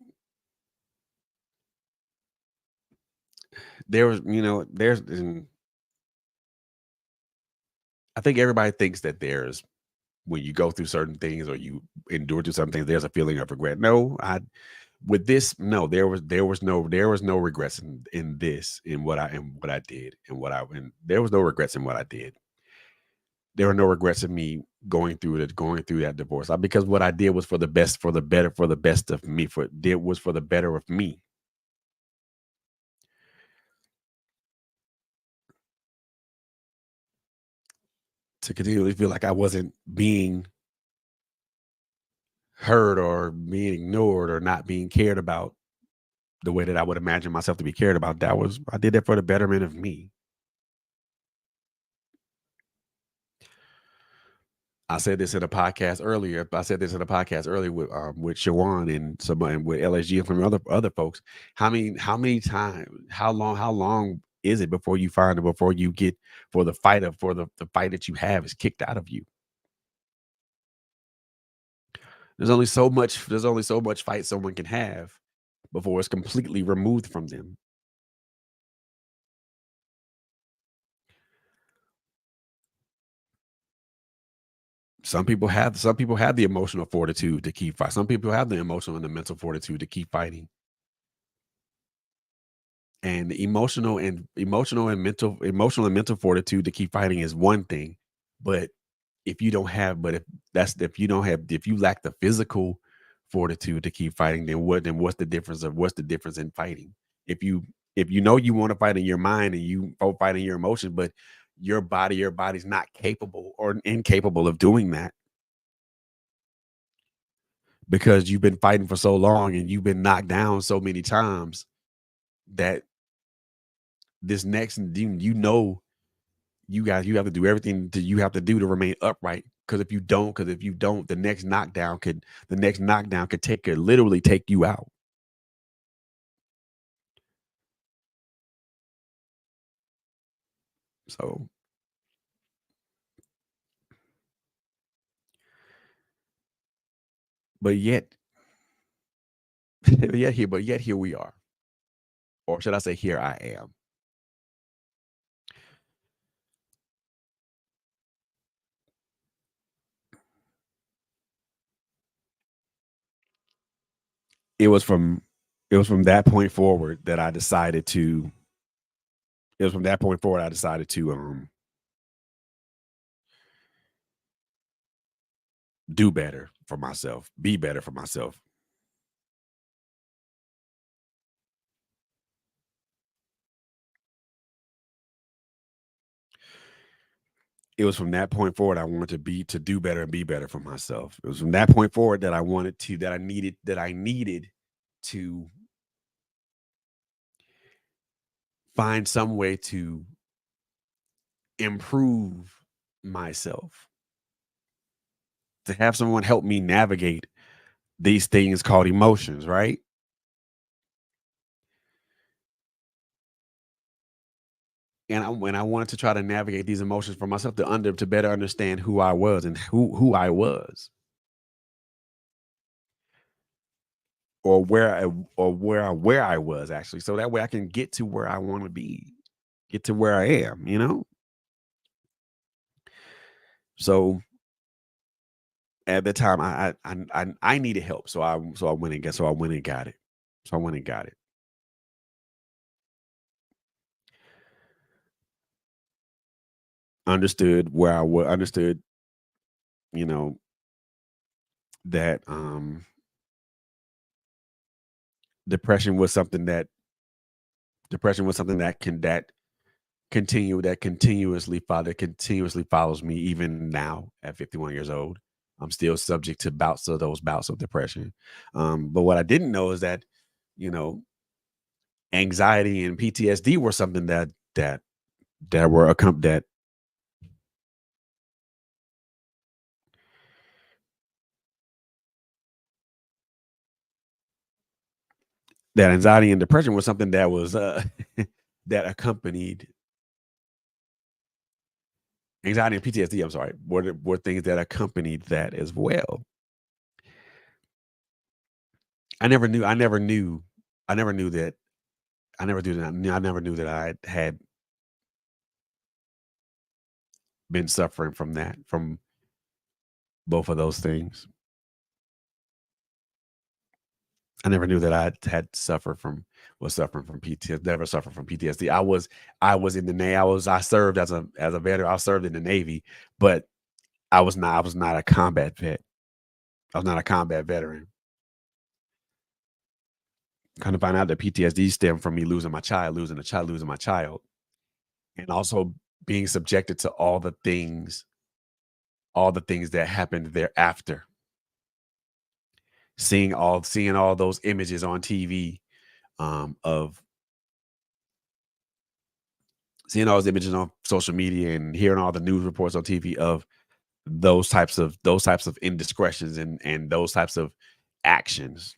there was, there's, and I think everybody thinks that there's when you go through certain things or you endure through some things, there's a feeling of regret. No, I with this, no, there was no regrets in this in what I did and what I and there was no regrets in what I did. There were no regrets in me going through that divorce because what I did was for the best, for the better, for the best of me. For did was for the better of me to continually feel like I wasn't being heard or being ignored or not being cared about the way that I would imagine myself to be cared about. That was I did that for the betterment of me. I said this in a podcast earlier. I said this in a podcast earlier with Shawan and somebody and with LSG and from other folks. How many times, how long is it before you find it before you get for the fight of for the fight that you have is kicked out of you? There's only so much fight someone can have before it's completely removed from them. Some people have the emotional fortitude to keep fighting. Some people have the emotional and the mental fortitude to keep fighting. And emotional and mental fortitude to keep fighting is one thing, but if you lack the physical fortitude to keep fighting, then what's the difference in fighting? If you know you want to fight in your mind and you fight in your emotions, but your body's not capable or incapable of doing that because you've been fighting for so long and you've been knocked down so many times that this next you have to do everything that you have to do to remain upright. Because if you don't, the next knockdown could literally take you out. So, but yet, but yet here we are, or should I say, here I am. It was from, it was from that point forward that I decided to. It was from that point forward I decided to do better for myself, be better for myself. It was from that point forward I wanted to do better and be better for myself. It was from that point forward that I needed to find some way to improve myself, to have someone help me navigate these things called emotions, right? And I wanted to try to navigate these emotions for myself to better understand who I was and who I was, or where I was actually, so that way I can get to where I want to be, get to where I am. So at the time, I needed help, so I went and got it. So I went and got it. Understood, you know, that depression was something that continuously follows me even now at 51 years old. I'm still subject to those bouts of depression. But what I didn't know is that, you know, anxiety and PTSD were something that were that that anxiety and depression was something that was that accompanied anxiety and PTSD. I'm sorry, were things that accompanied that as well. I never knew that. I never knew that I had been suffering from that, from both of those things. I never knew that I had suffered from was suffering from PTSD. Never suffered from PTSD. I was in the Navy. I served as a veteran. I served in the Navy, but I was not a combat vet. I was not a combat veteran. Kind of find out that PTSD stemmed from me losing my child, losing my child, and also being subjected to all the things that happened thereafter. Seeing all those images on TV, of seeing all those images on social media and hearing all the news reports on TV of those types of indiscretions and those types of actions.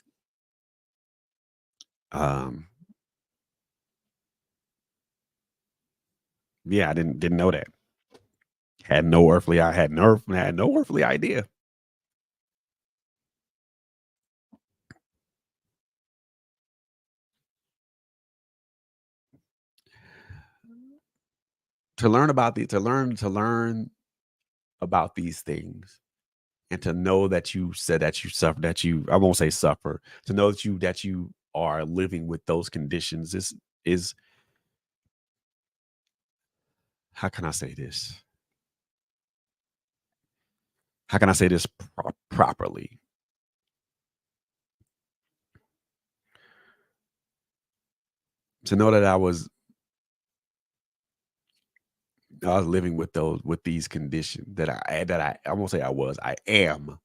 Um, yeah, I didn't know that. Had no earthly idea. To learn about these things and to know that you said that you suffer that you I won't say suffer, to know that you are living with those conditions is how can I say this? How can I say this properly? To know that I was living with these conditions I won't say I am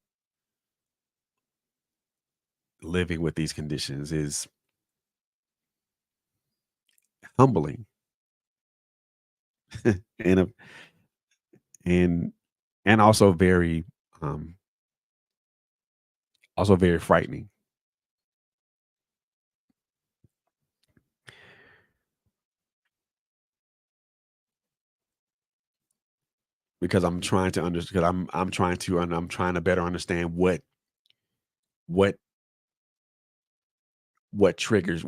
living with these conditions is humbling and and and um also very frightening because I'm trying to understand because I'm trying to better understand what what triggers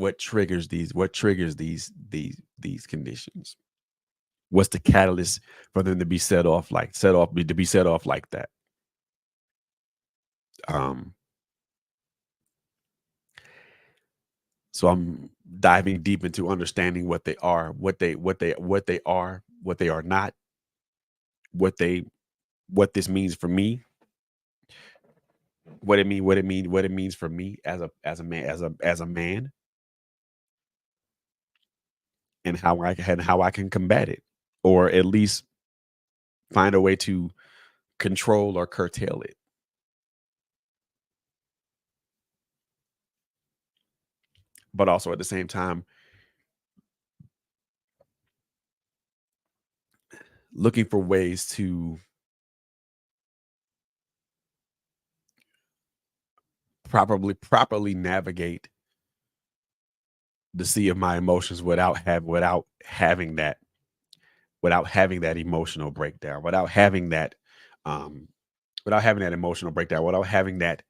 these conditions. What's the catalyst for them to be to be set off like that? Um, so I'm diving deep into understanding what they are, what they are not, what they what this means for me, what it means for me as a man as a man, and how I can combat it, or at least find a way to control or curtail it. But also at the same time, looking for ways to properly navigate the sea of my emotions without having that emotional breakdown, um without having that emotional breakdown, without having that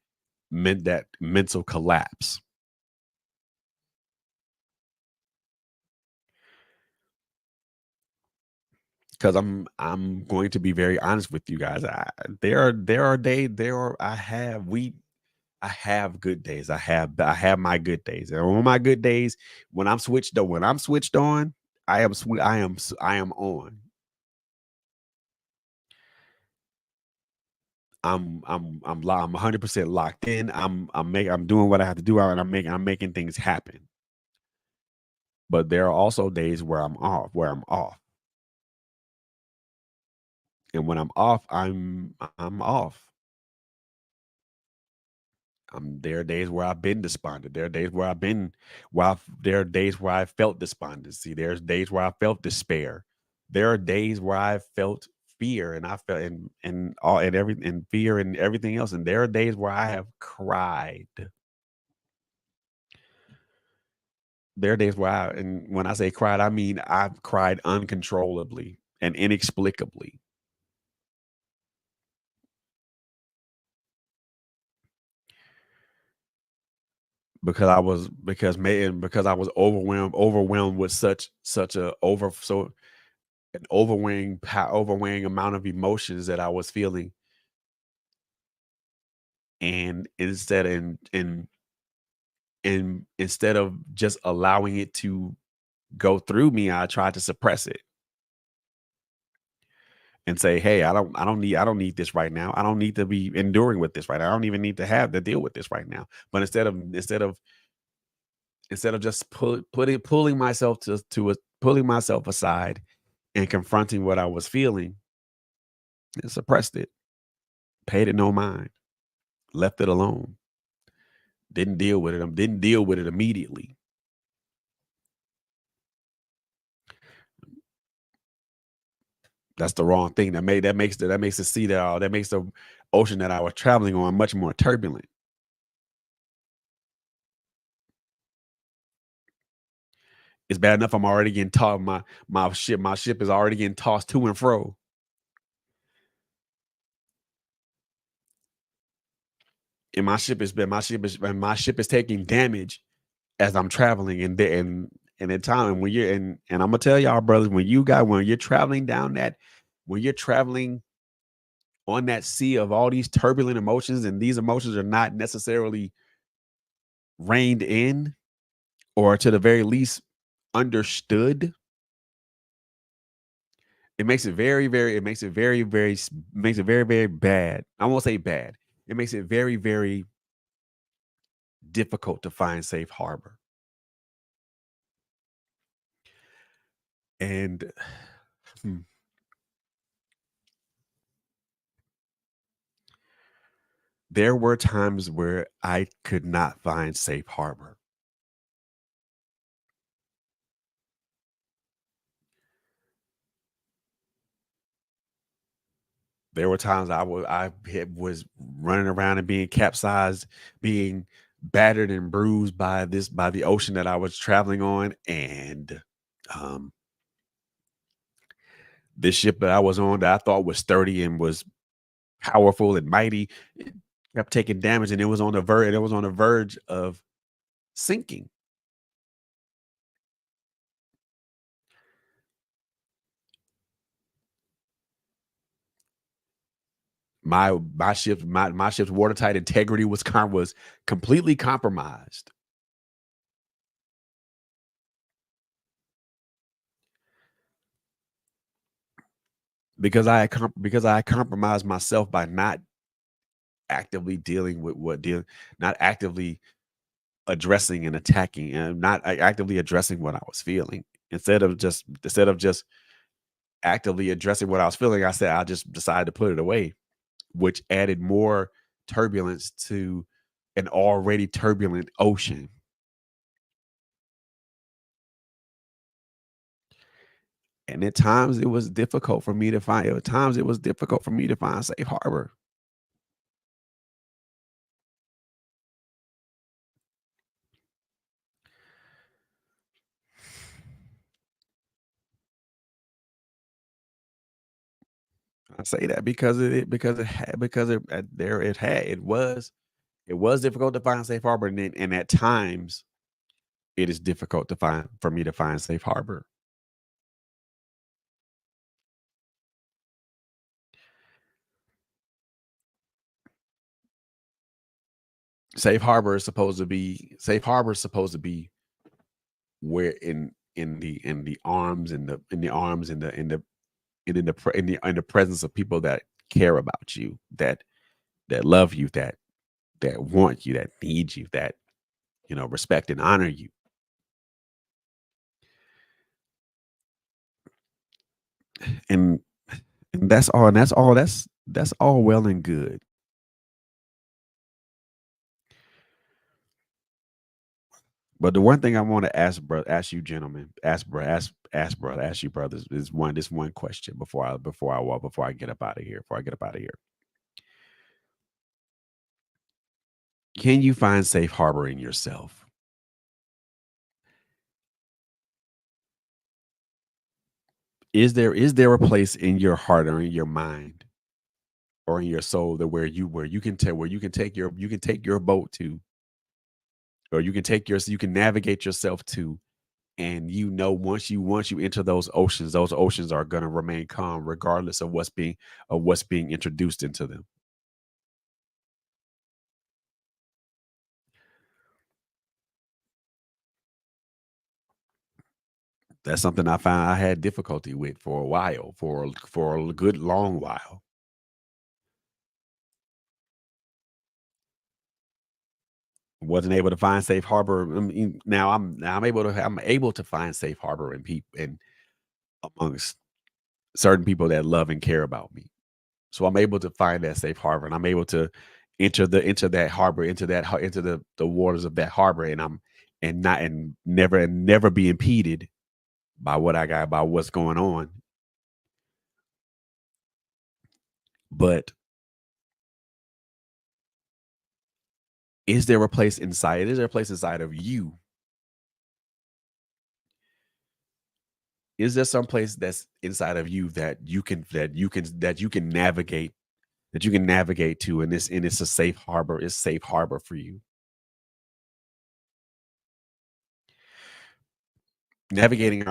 mental collapse. Because I'm going to be very honest with you guys. There are days there are I have good days. I have my good days. And on my good days, when I'm switched on, I am on. I'm 100% locked in. I'm doing what I have to do and I'm making things happen. But there are also days where I'm off. And when I'm off, I'm off. There are days where I've been despondent. There are days where there are days where I felt despondency. There's days where I felt despair. There are days where I felt fear and I felt and all and every and fear and everything else. And there are days where I have cried. There are days where and when I say cried, I mean I've cried uncontrollably and inexplicably because I was overwhelmed with such a an overwhelming amount of emotions that I was feeling, and instead of just allowing it to go through me, I tried to suppress it and say, "Hey, I don't need this right now. I don't need to be enduring with this right now. I don't even need to have to deal with this right now." But instead of just pulling myself pulling myself aside and confronting what I was feeling, I suppressed it, paid it no mind, left it alone, didn't deal with it immediately. That's the wrong thing. That makes the sea that makes the ocean that I was traveling on much more turbulent. It's bad enough I'm already getting tossed. My ship is already getting tossed to and fro, and my ship is taking damage as I'm traveling. And at time when you're and I'm gonna tell y'all, brothers, when you're traveling down that when you're traveling on that sea of all these turbulent emotions, and these emotions are not necessarily reined in or to the very least understood, it makes it makes it very, very bad. I won't say bad. It makes it very, very difficult to find safe harbor. And hmm, there were times where I could not find safe harbor. There were times was running around and being capsized, being battered and bruised by the ocean that I was traveling on, and um, this ship that I was on that I thought was sturdy and was powerful and mighty, it kept taking damage, and it was on the verge of sinking. My ship's watertight integrity was completely compromised because I had compromised myself by actively dealing with what deal not actively addressing and attacking and not actively addressing what I was feeling. Instead of just actively addressing what I was feeling, I said I just decided to put it away, which added more turbulence to an already turbulent ocean. And at times it was difficult for me to find at times it was difficult for me to find safe harbor. I say that because it there it had it was difficult to find safe harbor, and at times it is difficult to find for me to find safe harbor. Safe harbor is supposed to be where in the arms in the arms in the in the presence of people that care about you, that love you, that want you, that need you, that respect and honor you. And that's all well and good. But the one thing I want to ask you gentlemen, ask you brothers is one question before I get up out of here. Before I get up out of here. Can you find safe harbor in yourself? Is there a place in your heart or in your mind or in your soul that where you can take your boat to, or you can navigate yourself to, and once you enter those oceans are gonna remain calm regardless of what's being introduced into them. That's something I found I had difficulty with for a while, for a good long while. Wasn't able to find safe harbor. I mean, I'm able to find safe harbor in people and amongst certain people that love and care about me. So I'm able to find that safe harbor, and I'm able to enter that harbor, into the waters of that harbor, and I'm and not and never be impeded by what's going on. But is there a place inside of you? Is there some place that's inside of you that you can navigate to, and it's a safe harbor, it's safe harbor for you? Navigating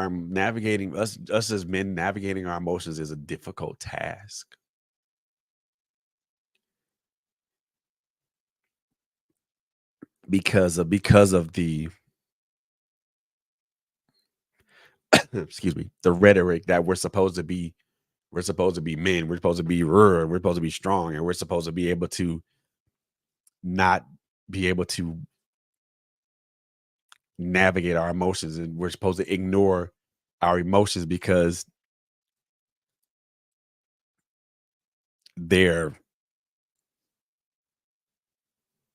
us as men, navigating our emotions is a difficult task because of the excuse me, the rhetoric that we're supposed to be men, we're supposed to be we're supposed to be strong, and we're supposed to be able to not be able to navigate our emotions, and we're supposed to ignore our emotions because they're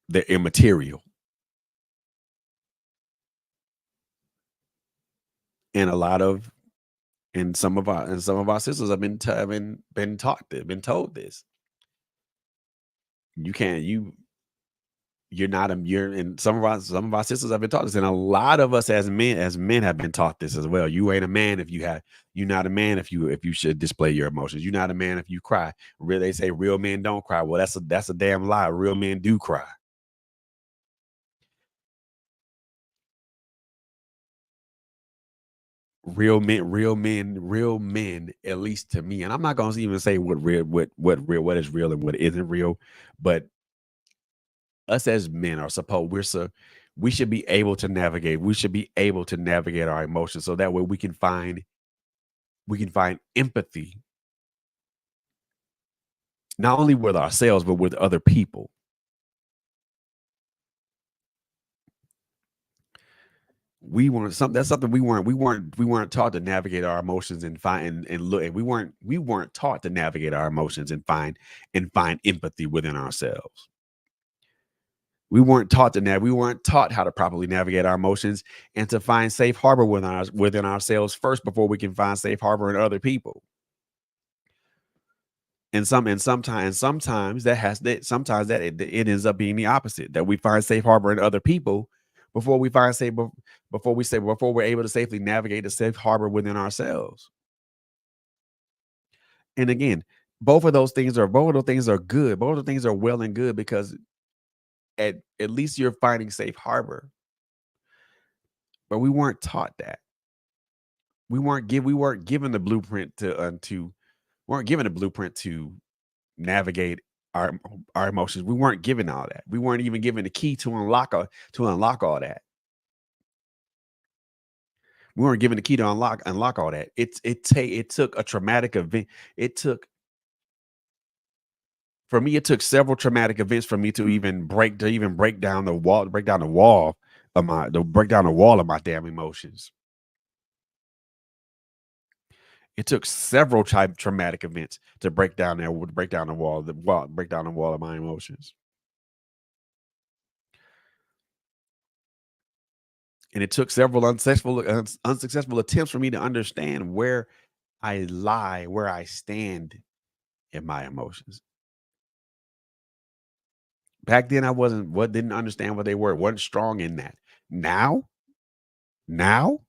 they're immaterial. And a lot of and some of our sisters have been taught this, been told this. You can't you're not a you're and some of our sisters have been taught this, and a lot of us as men have been taught this as well. You ain't a man if you have you're not a man if you should display your emotions. You're not a man if you cry. They say real men don't cry. Well, that's a damn lie. Real men do cry. Real men, at least to me. And I'm not gonna even say what is real and what isn't real, but us as men are supposed we should be able to navigate. We should be able to navigate our emotions so that way we can find empathy not only with ourselves but with other people. We weren't some That's something we weren't taught to navigate our emotions and find and look and we weren't taught to navigate our emotions and find empathy within ourselves. We weren't taught how to properly navigate our emotions and to find safe harbor within ourselves first before we can find safe harbor in other people. Sometimes it ends up being the opposite, that we find safe harbor in other people before we find safe before we're able to safely navigate the safe harbor within ourselves. And again, both of those things are good. Both of those things are well and good because at least you're finding safe harbor. But we weren't taught that. We weren't given the blueprint to weren't given a blueprint to navigate our our emotions. We weren't given all that. We weren't even given the key to unlock all that. We weren't given the key to unlock all that. It took a traumatic event. It took For me, it took several traumatic events for me to even break down the wall to break down the wall of my damn emotions. It took several traumatic events to break down break down the wall of my emotions. And it took several unsuccessful attempts for me to understand where I stand in my emotions. Back then, I wasn't what didn't understand what they were. Wasn't strong in that. Now, now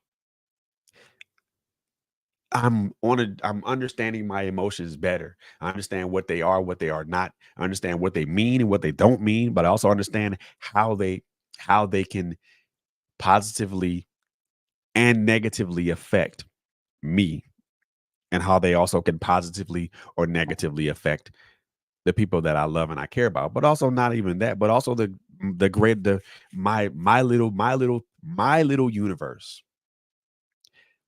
I'm understanding my emotions better. I understand what they are not. I understand what they mean and what they don't mean, but I also understand how they can positively and negatively affect me, and how they also can positively or negatively affect the people that I love and I care about. But also not even that, but also the great the my little universe,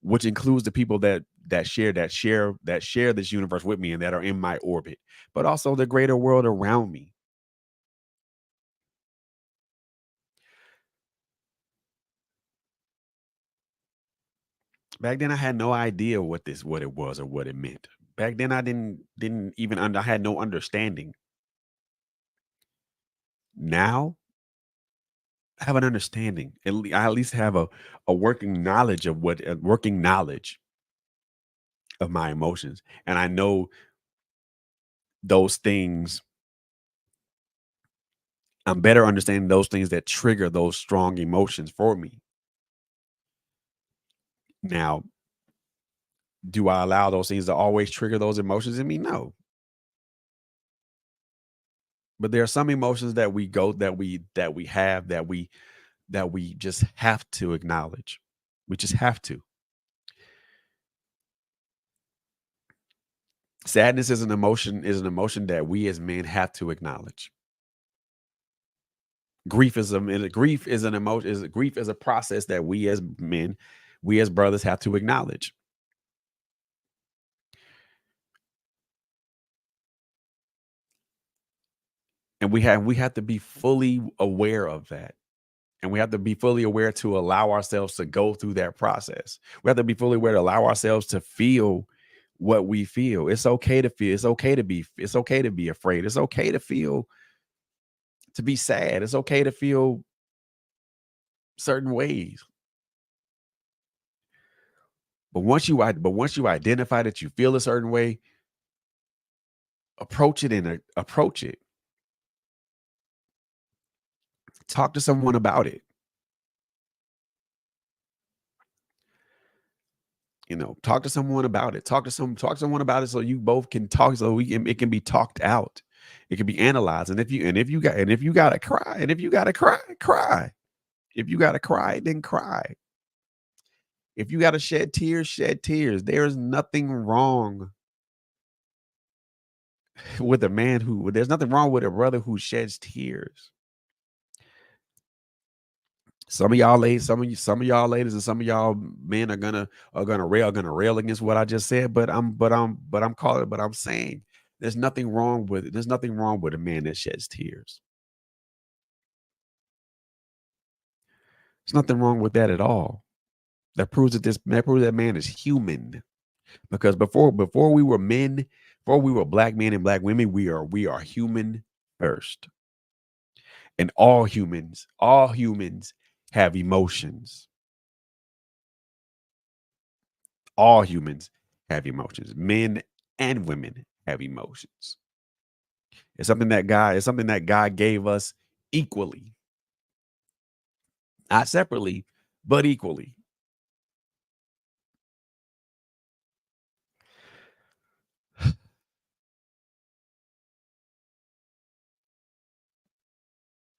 which includes the people that share this universe with me and that are in my orbit, but also the greater world around me. Back then I had no idea what it was or what it meant. Back then I didn't even I had no understanding. Now I have an understanding. I at least have a working knowledge of what a working knowledge of my emotions, and I know those things. I'm better understanding those things that trigger those strong emotions for me. Now, do I allow those things to always trigger those emotions in me? No. But there are some emotions that we go that we have that we just have to acknowledge. We just have to. Sadness is an emotion that we as men have to acknowledge. Grief is an emotion is grief is a process that we as men, we as brothers have to acknowledge. And we have to be fully aware of that. And we have to be fully aware to allow ourselves to go through that process. We have to be fully aware to allow ourselves to feel what we feel. It's okay to feel. It's okay to be afraid. It's okay to feel to be sad. It's okay to feel certain ways. But once you identify that you feel a certain way, approach it. Talk to someone about it. You know, talk to someone about it. Talk to someone about it so you both can talk so it can be talked out. It can be analyzed. And if you gotta cry, and if you gotta cry, cry. If you gotta cry, then cry. If you gotta shed tears, shed tears. There's nothing wrong with a man who there's nothing wrong with a brother who sheds tears. Some of y'all ladies and some of y'all men are gonna rail against what I just said, but I'm saying there's nothing wrong with a man that sheds tears. There's nothing wrong with that at all. That proves that man is human. Because before we were men, before we were black men and black women, we are human first. And all humans have emotions. All humans have emotions. Men and women have emotions. It's something that God gave us equally, not separately, but equally.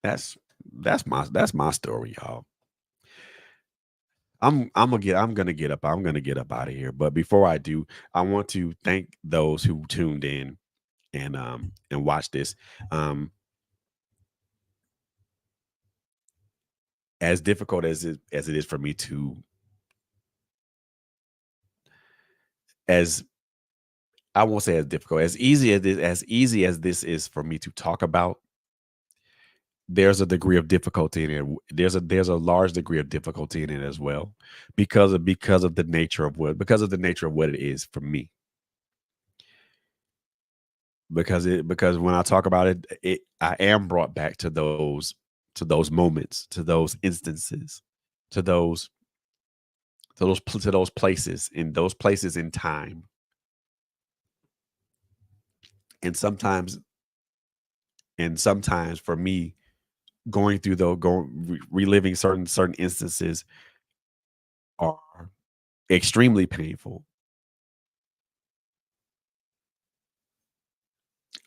That's that's my story, y'all. I'm gonna get up out of here. But before I do, I want to thank those who tuned in and watched this. Um, as difficult as it is for me to as I won't say as difficult, as easy as this is for me to talk about, there's a degree of difficulty in it. There's a large degree of difficulty in it as well because of the nature of what it is for me. Because when I talk about it, I am brought back to those moments, to those instances, to to those places in time. And sometimes for me, reliving certain instances are extremely painful.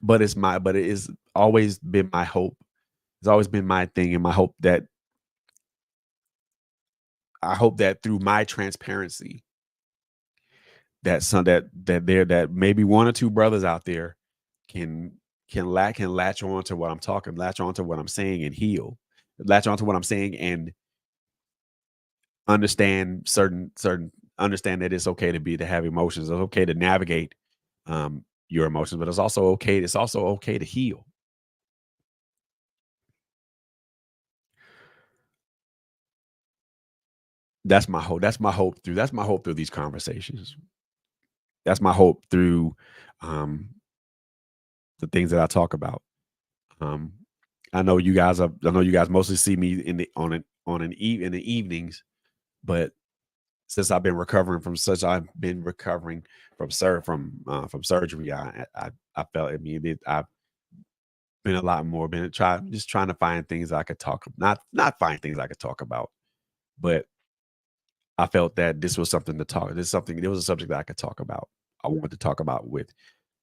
but it is always been my hope. It's always been my thing and my hope that I hope that through my transparency that some that maybe one or two brothers out there can can latch on to what I'm talking, latch on to what I'm saying and heal. Latch on to what I'm saying and understand certain understand that it's okay to be to have emotions. It's okay to navigate your emotions, but it's also okay to heal. That's my hope through these conversations. That's my hope through um the things that I talk about. Um, I know you guys mostly see me in the on an in the evenings, but since I've been recovering from surgery, I felt, I mean, I've been a lot more been just trying to find things I could talk, not find things I could talk about, but I felt that this was something to talk. This is something. It was a subject that I could talk about. I wanted to talk about with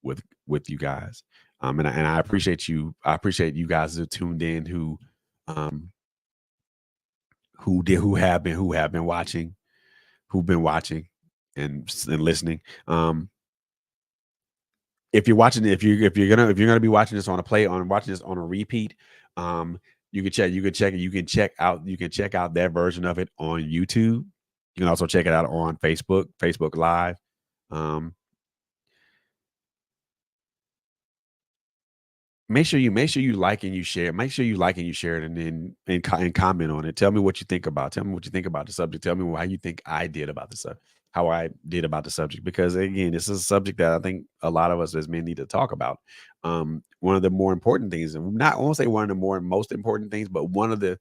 with you guys. And I appreciate you. I appreciate you guys who tuned in, um, who have been watching, who've been watching and listening. If you're watching, if you're gonna be watching this on a play on watching this on a repeat, you can check out that version of it on YouTube. You can also check it out on Facebook Live. Um, make sure you like and you share. Make sure you like and you share it, and then and comment on it. Tell me what you think about. Tell me what you think about the subject. Tell me how you think I did about the subject. How I did about the subject. Because again, this is a subject that I think a lot of us as men need to talk about. One of the more important things, and not I won't say one of the more most important things, but one of the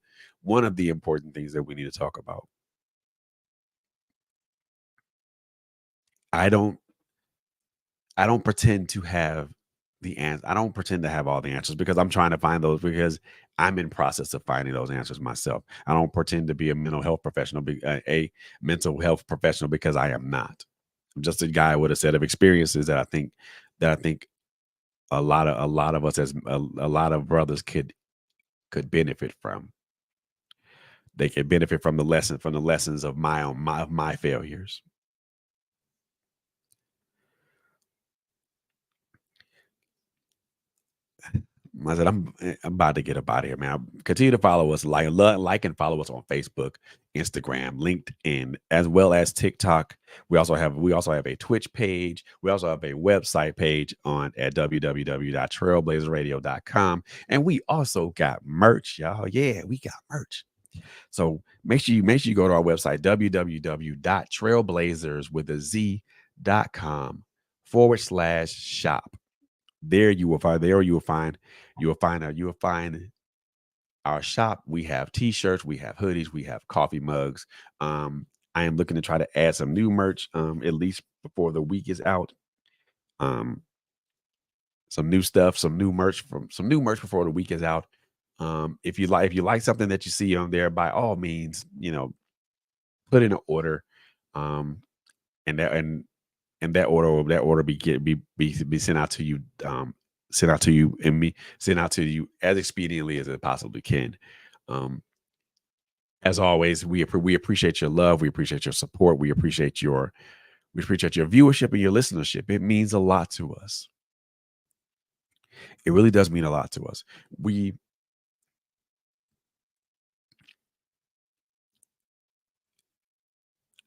important things that we need to talk about. I don't I don't pretend to have the answer. I don't pretend to have all the answers because I'm trying to find those because I'm in process of finding those answers myself. I don't pretend to be a mental health professional because I am not. I'm just a guy with a set of experiences that I think a lot of us as a lot of brothers could benefit from. They could benefit from the lessons of my failures. I said, I'm about to get up out of here, man. Continue to follow us, like and follow us on Facebook, Instagram, LinkedIn, as well as TikTok. We also have a Twitch page. We also have a website page on at www.trailblazerradio.com. And we also got merch, y'all. Yeah, we got merch. So make sure you go to our website, www.trailblazers with a z.com /shop. There you will find our shop. We have t-shirts, we have hoodies, we have coffee mugs. I am looking to try to add some new merch, at least before the week is out. Um, some new stuff, some new merch before the week is out. If you like something that you see on there, by all means, put in an order. Um, and that order be sent out to you, sent out to you as expediently as it possibly can. um as always, we appreciate your love, we appreciate your support, we appreciate your viewership and your listenership. It means a lot to us. It really does mean a lot to us. We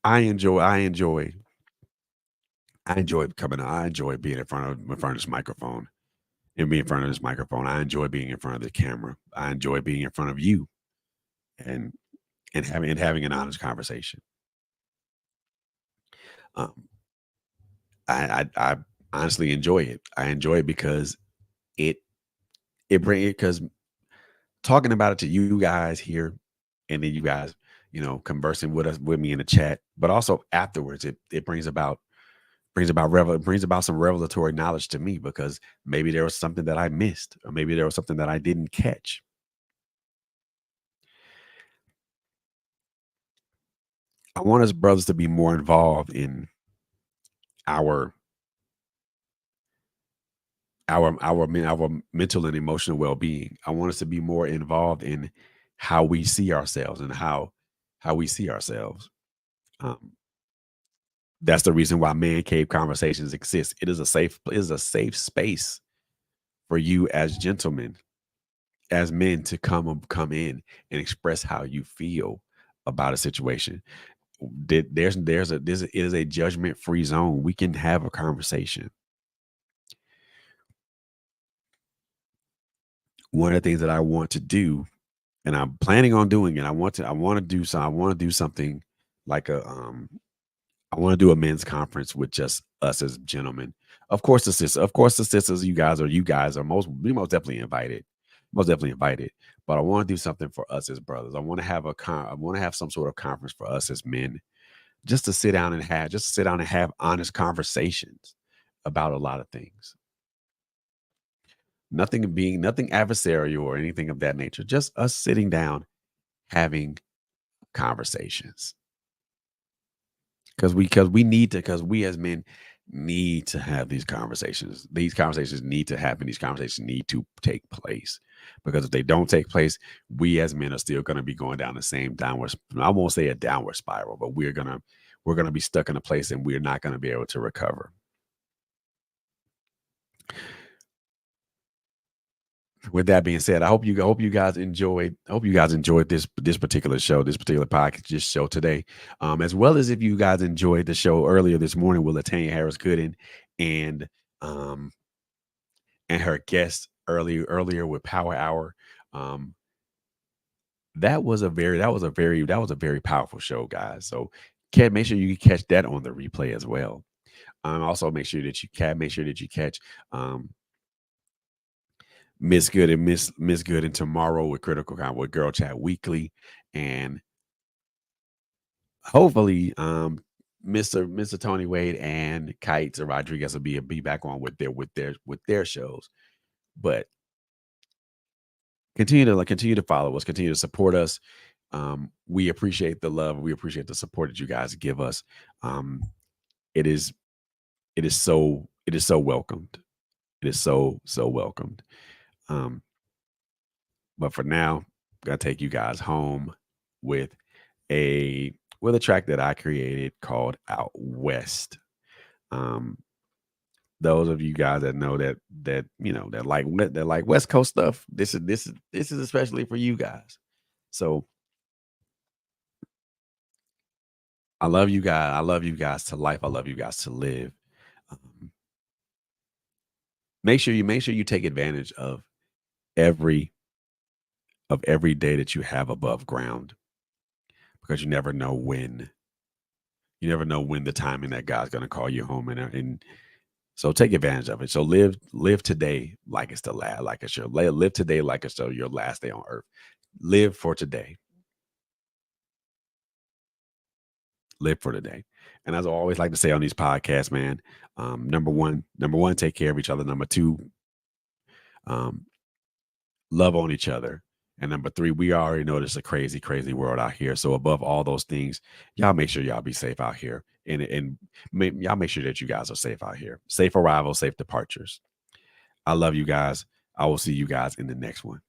I enjoy I enjoy I enjoy coming I enjoy being in front of this microphone and being in front of this microphone. I enjoy being in front of the camera. I enjoy being in front of you and having an honest conversation. Um, I honestly enjoy it. I enjoy it because it because talking about it to you guys here, and then you guys, conversing with me in the chat, but also afterwards, it brings about some revelatory knowledge to me because maybe there was something that I missed, or maybe there was something that I didn't catch. I want us brothers to be more involved in our our mental and emotional well-being. I want us to be more involved in how we see ourselves and how we see ourselves. Um, that's the reason why man cave conversations exist. It is a safe space for you as gentlemen, as men to come in and express how you feel about a situation. It is a judgment free zone. We can have a conversation. One of the things that I want to do, and I'm planning on doing it. I want to do something like I want to do a men's conference with just us as gentlemen. Of course the sisters, you guys are most definitely invited. Most definitely invited. But I want to do something for us as brothers. I want to have some sort of conference for us as men, just to sit down and have honest conversations about a lot of things. Nothing adversarial or anything of that nature. Just us sitting down having conversations. Because we as men need to have these conversations. These conversations need to happen. These conversations need to take place. Because if they don't take place, we as men are still going to be going down the same I won't say a downward spiral, but we're gonna be stuck in a place and we're not gonna be able to recover. With that being said, I hope you guys enjoyed this particular show, this particular podcast this show today. As well as if you guys enjoyed the show earlier this morning with Latanya Harris Gooden and um her guest earlier with Power Hour. Um that was a very powerful show, guys. So can make sure you catch that on the replay as well. Also make sure that you catch Miss Good and tomorrow with Critical Con with Girl Chat Weekly, and hopefully, Mr. Tony Wade and Kites or Rodriguez will be back on with their shows. But continue to follow us, continue to support us. We appreciate the love, we appreciate the support that you guys give us. Um, it is it is so welcomed. It is so welcomed. Um, but for now, I'm gonna take you guys home with a a track that I created called Out West. Um, those of you guys that know that like West Coast stuff, this is especially for you guys. So I love you guys. I love you guys to life. I love you guys to live. Um, make sure you take advantage every of every day that you have above ground, because you never know when the timing that God's going to call you home, and so take advantage of it. So live today like it's the last, like it's live today like it's your last day on earth. Live for today. Live for today. And as I always like to say on these podcasts, man, number one, take care of each other. Number two, um, love on each other. And number three, we already know this is a crazy, crazy world out here. So above all those things, y'all make sure y'all be safe out here, and y'all make sure that you guys are safe out here. Safe arrivals, safe departures. I love you guys. I will see you guys in the next one.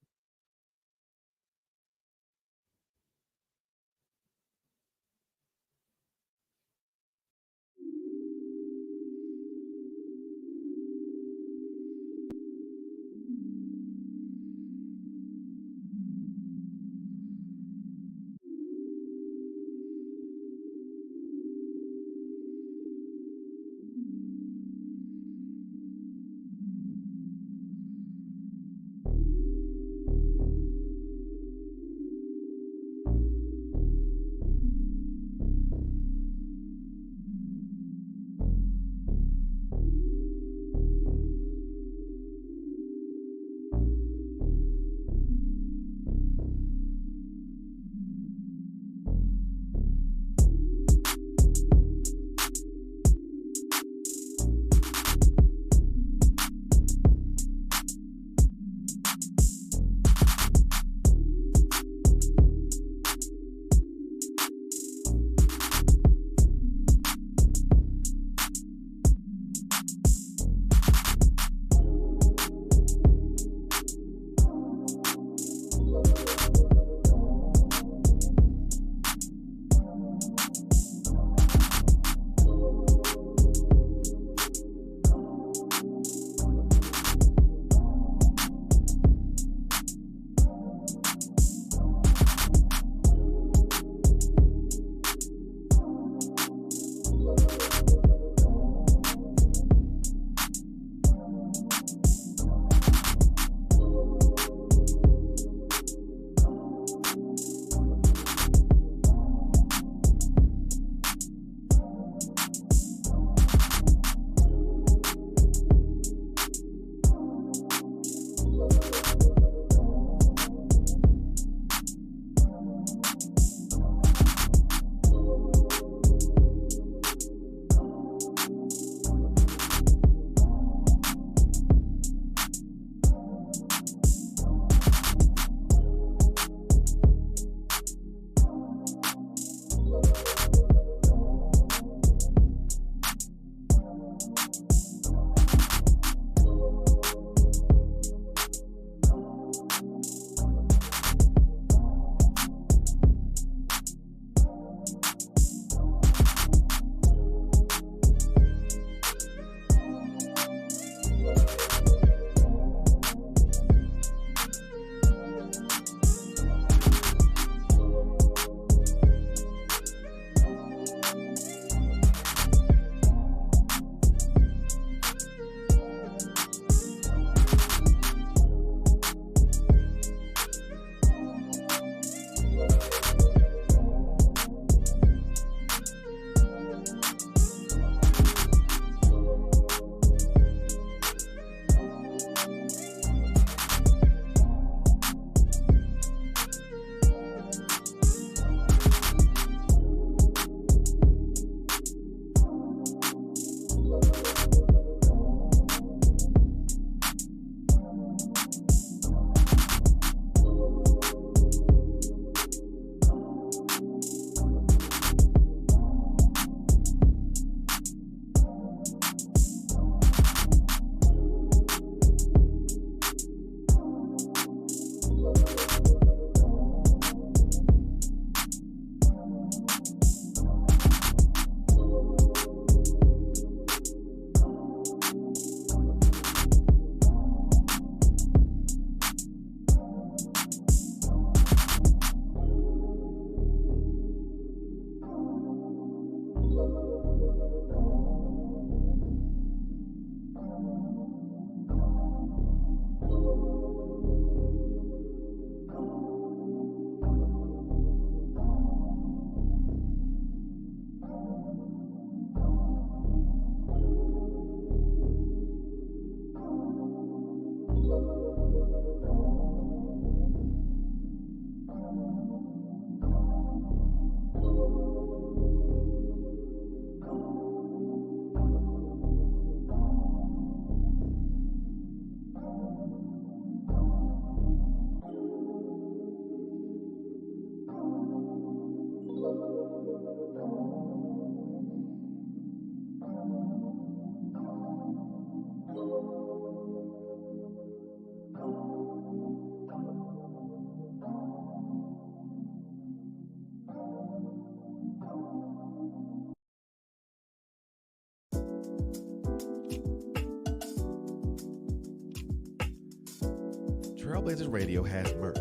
Trailblazers Radio has merch.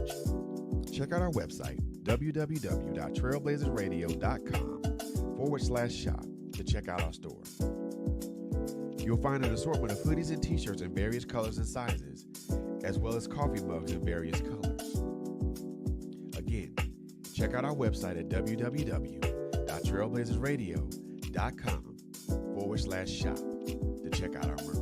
Check out our website, www.trailblazersradio.com/shop to check out our store. You'll find an assortment of hoodies and t-shirts in various colors and sizes, as well as coffee mugs in various colors. Again, check out our website at www.trailblazersradio.com/shop to check out our merch.